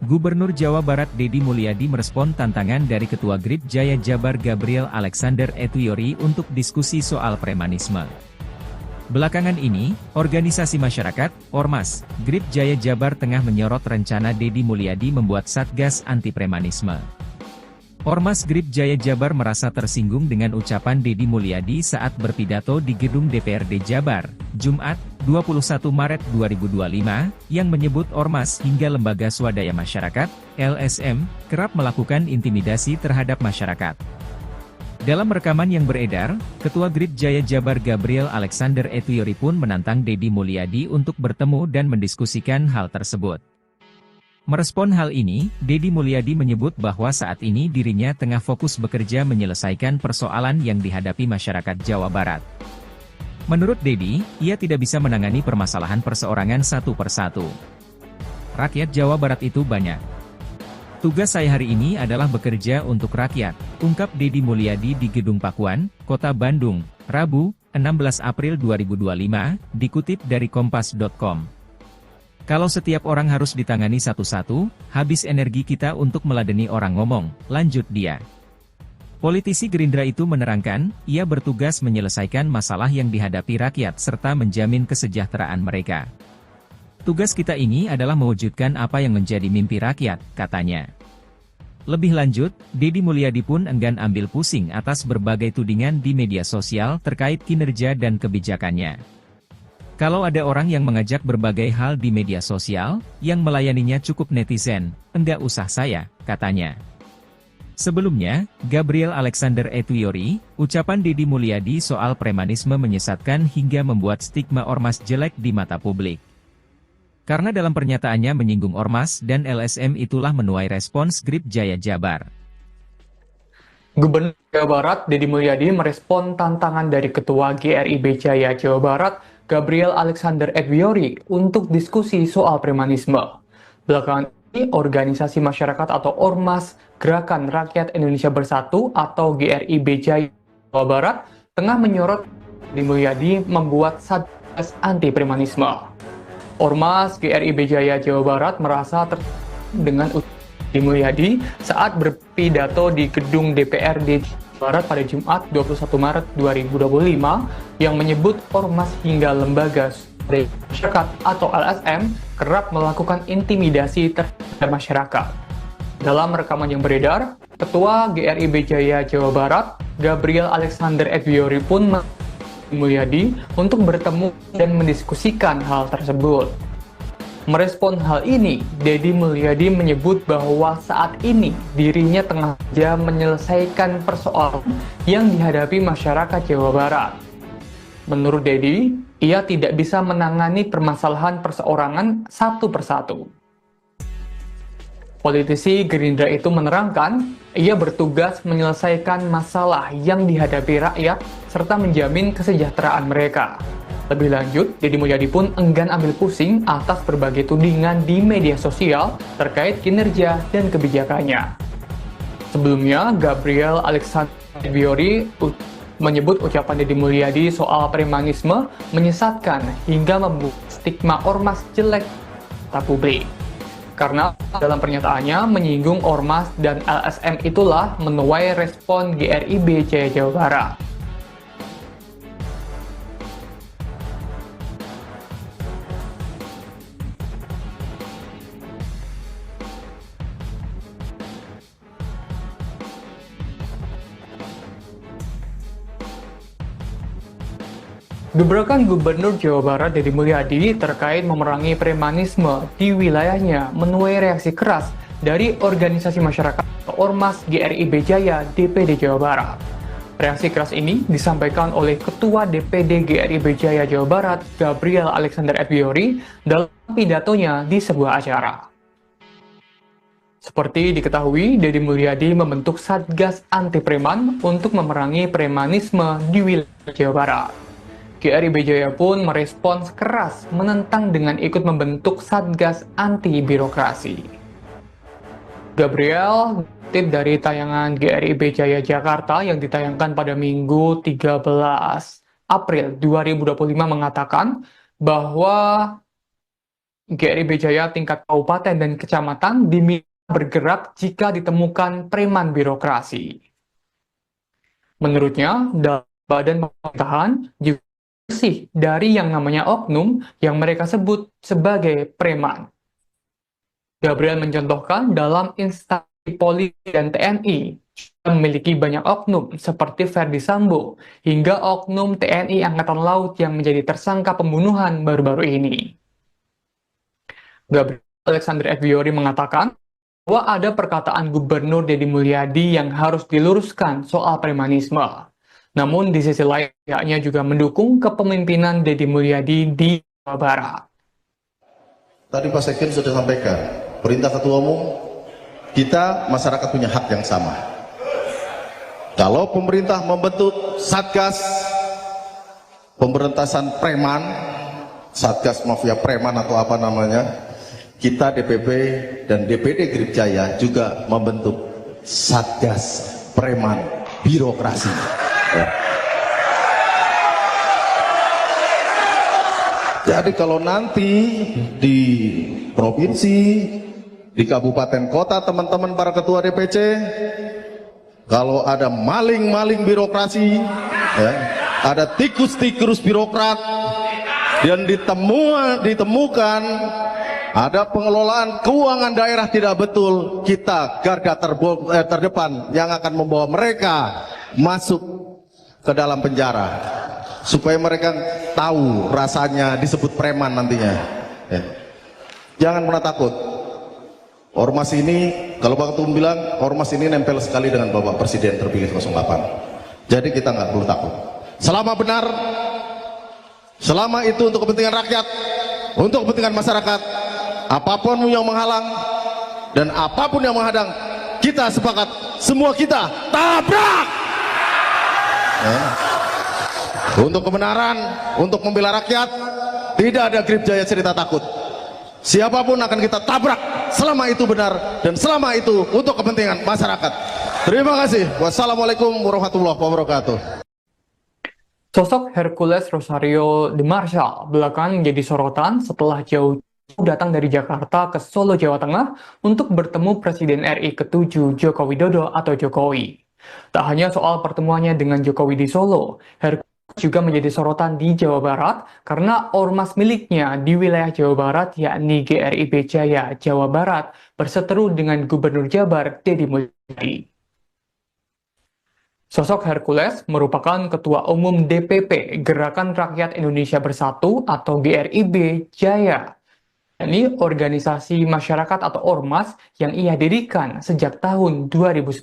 Gubernur Jawa Barat Deddy Mulyadi merespon tantangan dari Ketua Grip Jaya Jabar Gabriel Alexander Etwiori untuk diskusi soal premanisme. Belakangan ini, organisasi masyarakat, Ormas, Grip Jaya Jabar tengah menyorot rencana Deddy Mulyadi membuat Satgas Anti Premanisme. Ormas Grip Jaya Jabar merasa tersinggung dengan ucapan Deddy Mulyadi saat berpidato di gedung DPRD Jabar, Jumat, 21 Maret 2025, yang menyebut Ormas hingga Lembaga Swadaya Masyarakat, LSM, kerap melakukan intimidasi terhadap masyarakat. Dalam rekaman yang beredar, Ketua Grip Jaya Jabar Gabriel Alexander Etwiori pun menantang Deddy Mulyadi untuk bertemu dan mendiskusikan hal tersebut. Merespon hal ini, Deddy Mulyadi menyebut bahwa saat ini dirinya tengah fokus bekerja menyelesaikan persoalan yang dihadapi masyarakat Jawa Barat. Menurut Deddy, ia tidak bisa menangani permasalahan perseorangan satu persatu. Rakyat Jawa Barat itu banyak. Tugas saya hari ini adalah bekerja untuk rakyat, ungkap Deddy Mulyadi di Gedung Pakuan, Kota Bandung, Rabu, 16 April 2025, dikutip dari Kompas.com. Kalau setiap orang harus ditangani satu-satu, habis energi kita untuk meladeni orang ngomong, lanjut dia. Politisi Gerindra itu menerangkan, ia bertugas menyelesaikan masalah yang dihadapi rakyat serta menjamin kesejahteraan mereka. Tugas kita ini adalah mewujudkan apa yang menjadi mimpi rakyat, katanya. Lebih lanjut, Deddy Mulyadi pun enggan ambil pusing atas berbagai tudingan di media sosial terkait kinerja dan kebijakannya. Kalau ada orang yang mengajak berbagai hal di media sosial, yang melayaninya cukup netizen, enggak usah saya, katanya. Sebelumnya, Gabriel Alexander Etwiori, ucapan Deddy Mulyadi soal premanisme menyesatkan hingga membuat stigma ormas jelek di mata publik. Karena dalam pernyataannya menyinggung ormas dan LSM itulah menuai respons Grip Jaya Jabar. Gubernur Jawa Barat Deddy Mulyadi merespon tantangan dari Ketua GRIB Jaya Jawa Barat Gabriel Alexander Etwiori untuk diskusi soal premanisme. Belakangan ini, organisasi masyarakat atau Ormas Gerakan Rakyat Indonesia Bersatu atau GRIB Jaya Jawa Barat tengah menyorot Deddy Mulyadi membuat satgas anti premanisme. Ormas GRIB Jaya Jawa Barat merasa dengan Deddy Mulyadi saat berpidato di gedung DPRD Jawa Barat pada Jumat 21 Maret 2025 yang menyebut ormas hingga lembaga masyarakat atau LSM kerap melakukan intimidasi terhadap masyarakat. Dalam rekaman yang beredar, Ketua GRIB Jaya Jawa Barat Gabriel Alexander Etwiori pun Mulyadi untuk bertemu dan mendiskusikan hal tersebut. Merespon hal ini, Deddy Mulyadi menyebut bahwa saat ini dirinya tengah menyelesaikan persoalan yang dihadapi masyarakat Jawa Barat. Menurut Deddy, ia tidak bisa menangani permasalahan perseorangan satu persatu. Politisi Gerindra itu menerangkan, ia bertugas menyelesaikan masalah yang dihadapi rakyat serta menjamin kesejahteraan mereka. Lebih lanjut, Deddy Mulyadi pun enggan ambil pusing atas berbagai tudingan di media sosial terkait kinerja dan kebijakannya. Sebelumnya, Gabriel Alexander Etwiori menyebut ucapan Deddy Mulyadi soal premanisme menyesatkan hingga membuat stigma ormas jelek di publik. Karena dalam pernyataannya menyinggung ormas dan LSM itulah menuai respon GRIB Jaya Jawa Barat. Gebrakan Gubernur Jawa Barat Deddy Mulyadi terkait memerangi premanisme di wilayahnya menuai reaksi keras dari organisasi masyarakat Ormas GRIB Jaya DPD Jawa Barat. Reaksi keras ini disampaikan oleh Ketua DPD GRIB Jaya Jawa Barat Gabriel Alexander Etwiori dalam pidatonya di sebuah acara. Seperti diketahui, Deddy Mulyadi membentuk Satgas Anti Preman untuk memerangi premanisme di wilayah Jawa Barat. GRIB Jaya pun merespons keras menentang dengan ikut membentuk Satgas Anti Birokrasi. Gabriel, tip dari tayangan GRIB Jaya Jakarta yang ditayangkan pada Minggu 13 April 2025 mengatakan bahwa GRIB Jaya tingkat kabupaten dan kecamatan diminta bergerak jika ditemukan preman birokrasi. Menurutnya, dalam badan pemerintahan juga bersih dari yang namanya oknum yang mereka sebut sebagai preman. Gabriel mencontohkan dalam instansi polisi dan TNI yang memiliki banyak oknum seperti Verdi Sambo hingga oknum TNI Angkatan Laut yang menjadi tersangka pembunuhan baru-baru ini. Gabriel Alexander Etwiori mengatakan, bahwa ada perkataan Gubernur Deddy Mulyadi yang harus diluruskan soal premanisme. Namun di sisi lain, pihaknya juga mendukung kepemimpinan Deddy Mulyadi di Jawa Barat. Tadi Pak Sekjen sudah sampaikan, perintah Ketua Umum, kita masyarakat punya hak yang sama. Kalau pemerintah membentuk Satgas pemberantasan preman, Satgas Mafia Preman atau apa namanya, kita DPP dan DPD Grip Jaya juga membentuk Satgas Preman Birokrasi. Ya. Jadi kalau nanti di provinsi, di kabupaten kota, teman-teman para ketua DPC, kalau ada maling-maling birokrasi, ya, ada tikus-tikus birokrat, dan ditemukan ada pengelolaan keuangan daerah tidak betul, kita garda terdepan yang akan membawa mereka masuk ke dalam penjara supaya mereka tahu rasanya disebut preman nantinya. Ya. Jangan pernah takut. Ormas ini, kalau Pak Ketum bilang, ormas ini nempel sekali dengan Bapak Presiden terpilih 08. Jadi kita nggak perlu takut. Selama benar, selama itu untuk kepentingan rakyat, untuk kepentingan masyarakat, apapun yang menghalang dan apapun yang menghadang, kita sepakat, semua kita tabrak. Ya. Untuk kebenaran, untuk membela rakyat, tidak ada Grip Jaya cerita takut. Siapapun akan kita tabrak selama itu benar dan selama itu untuk kepentingan masyarakat. Terima kasih. Wassalamualaikum warahmatullahi wabarakatuh. Sosok Hercules Rosario de Marshall belakangan menjadi sorotan setelah jauh datang dari Jakarta ke Solo, Jawa Tengah untuk bertemu Presiden RI ke-7 Joko Widodo atau Jokowi. Tak hanya soal pertemuannya dengan Jokowi di Solo, Hercules juga menjadi sorotan di Jawa Barat karena ormas miliknya di wilayah Jawa Barat yakni GRIB Jaya Jawa Barat berseteru dengan Gubernur Jabar Deddy Mulyadi. Sosok Hercules merupakan Ketua Umum DPP Gerakan Rakyat Indonesia Bersatu atau GRIB Jaya. Ini organisasi masyarakat atau ormas yang ia dirikan sejak tahun 2011.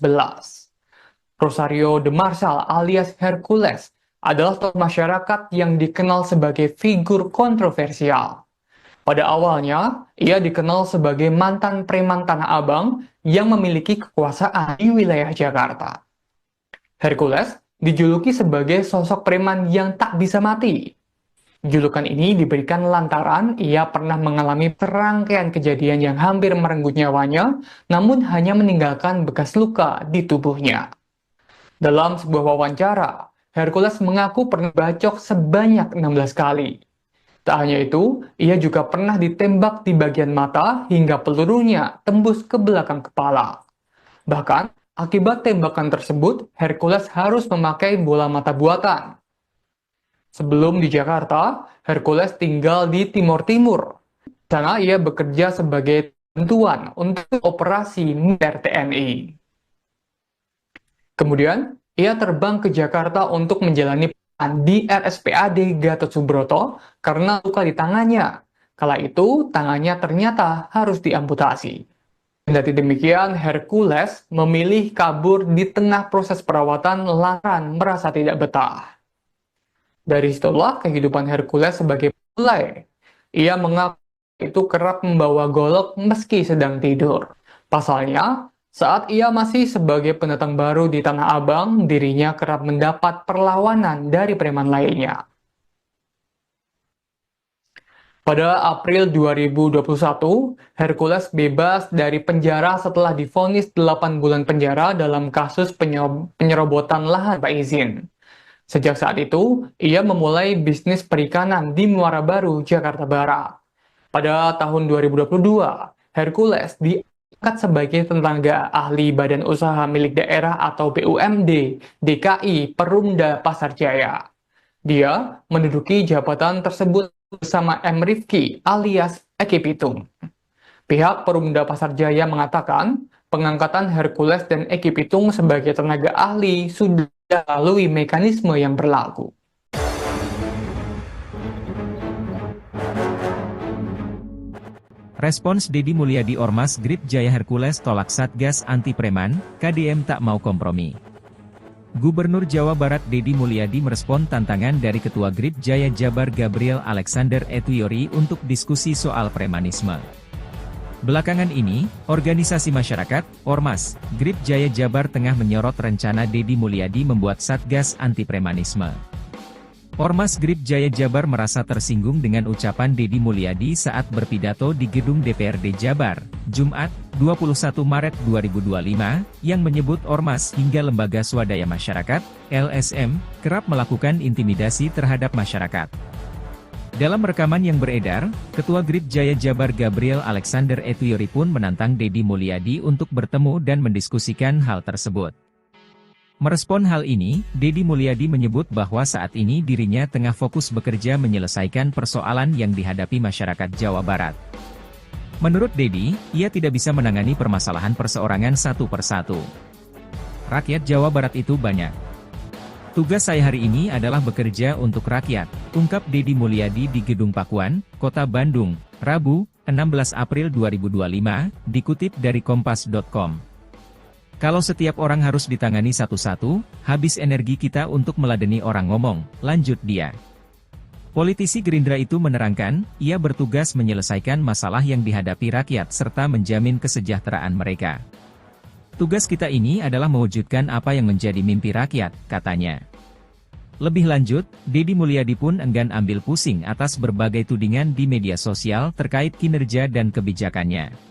Rosario de Marshall alias Hercules adalah tokoh masyarakat yang dikenal sebagai figur kontroversial. Pada awalnya, ia dikenal sebagai mantan preman Tanah Abang yang memiliki kekuasaan di wilayah Jakarta. Hercules dijuluki sebagai sosok preman yang tak bisa mati. Julukan ini diberikan lantaran ia pernah mengalami serangkaian kejadian yang hampir merenggut nyawanya, namun hanya meninggalkan bekas luka di tubuhnya. Dalam sebuah wawancara, Hercules mengaku pernah bacok sebanyak 16 kali. Tak hanya itu, ia juga pernah ditembak di bagian mata hingga pelurunya tembus ke belakang kepala. Bahkan, akibat tembakan tersebut, Hercules harus memakai bola mata buatan. Sebelum di Jakarta, Hercules tinggal di Timur Timur. Di sana ia bekerja sebagai bantuan untuk operasi militer TNI. Kemudian, ia terbang ke Jakarta untuk menjalani perawatan di RSPAD Gatot Subroto karena luka di tangannya. Kala itu, tangannya ternyata harus diamputasi. Kendati demikian, Hercules memilih kabur di tengah proses perawatan lantaran merasa tidak betah. Dari situlah kehidupan Hercules sebagai mulai. Ia mengaku itu kerap membawa golok meski sedang tidur. Pasalnya, saat ia masih sebagai pendatang baru di Tanah Abang, dirinya kerap mendapat perlawanan dari preman lainnya. Pada April 2021, Hercules bebas dari penjara setelah divonis 8 bulan penjara dalam kasus penyerobotan lahan tanpa izin. Sejak saat itu, ia memulai bisnis perikanan di Muara Baru, Jakarta Barat. Pada tahun 2022, Hercules diangkat sebagai tenaga ahli Badan Usaha Milik Daerah atau BUMD DKI Perumda Pasar Jaya. Dia menduduki jabatan tersebut bersama M. Rifki alias Eki Pitung. Pihak Perumda Pasar Jaya mengatakan pengangkatan Hercules dan Eki Pitung sebagai tenaga ahli sudah melalui mekanisme yang berlaku. Setelah 8 bulan berlalu, Hercules berhasil menjadi tersangka kasus penyerobotan lahan tanpa izin. Hercules ditetapkan sebagai tersangka kasus penyerobotan lahan tanpa izin. Hercules ditetapkan sebagai tersangka kasus penyerobotan lahan tanpa izin. Hercules ditetapkan sebagai tersangka kasus penyerobotan lahan tanpa izin. Hercules ditetapkan sebagai tersangka kasus penyerobotan lahan tanpa izin. Respons Deddy Mulyadi Ormas Grip Jaya Hercules tolak Satgas Anti Preman, KDM tak mau kompromi. Gubernur Jawa Barat Deddy Mulyadi merespon tantangan dari Ketua Grip Jaya Jabar Gabriel Alexander Etwiori untuk diskusi soal premanisme. Belakangan ini, organisasi masyarakat, Ormas, Grip Jaya Jabar tengah menyorot rencana Deddy Mulyadi membuat Satgas Anti Premanisme. Ormas Grip Jaya Jabar merasa tersinggung dengan ucapan Deddy Mulyadi saat berpidato di gedung DPRD Jabar, Jumat, 21 Maret 2025, yang menyebut Ormas hingga lembaga swadaya masyarakat, LSM, kerap melakukan intimidasi terhadap masyarakat. Dalam rekaman yang beredar, Ketua Grip Jaya Jabar Gabriel Alexander Etwiori pun menantang Deddy Mulyadi untuk bertemu dan mendiskusikan hal tersebut. Merespon hal ini, Deddy Mulyadi menyebut bahwa saat ini dirinya tengah fokus bekerja menyelesaikan persoalan yang dihadapi masyarakat Jawa Barat. Menurut Deddy, ia tidak bisa menangani permasalahan perseorangan satu persatu. Rakyat Jawa Barat itu banyak. Tugas saya hari ini adalah bekerja untuk rakyat, ungkap Deddy Mulyadi di Gedung Pakuan, Kota Bandung, Rabu, 16 April 2025, dikutip dari Kompas.com. Kalau setiap orang harus ditangani satu-satu, habis energi kita untuk meladeni orang ngomong, lanjut dia. Politisi Gerindra itu menerangkan, ia bertugas menyelesaikan masalah yang dihadapi rakyat serta menjamin kesejahteraan mereka. Tugas kita ini adalah mewujudkan apa yang menjadi mimpi rakyat, katanya. Lebih lanjut, Deddy Mulyadi pun enggan ambil pusing atas berbagai tudingan di media sosial terkait kinerja dan kebijakannya.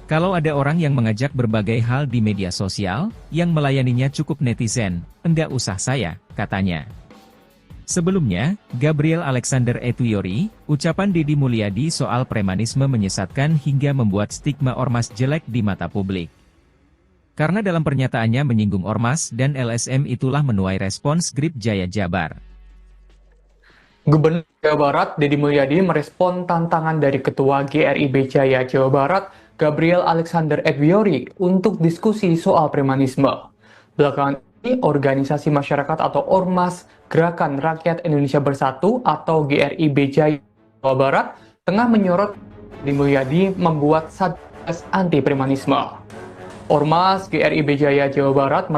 Kalau ada orang yang mengajak berbagai hal di media sosial, yang melayaninya cukup netizen, enggak usah saya, katanya. Sebelumnya, Gabriel Alexander Etwiori, ucapan Deddy Mulyadi soal premanisme menyesatkan hingga membuat stigma ormas jelek di mata publik. Karena dalam pernyataannya menyinggung ormas dan LSM itulah menuai respons Grip Jaya Jabar. Gubernur Jawa Barat Deddy Mulyadi merespon tantangan dari Ketua GRIB Jaya Jawa Barat Gabriel Alexander Etwiori untuk diskusi soal premanisme. Belakangan ini, organisasi masyarakat atau Ormas Gerakan Rakyat Indonesia Bersatu atau GRIB Jaya Jawa Barat tengah menyorot Deddy Mulyadi membuat Satgas Anti Premanisme. Ormas GRIB Jaya Jawa Barat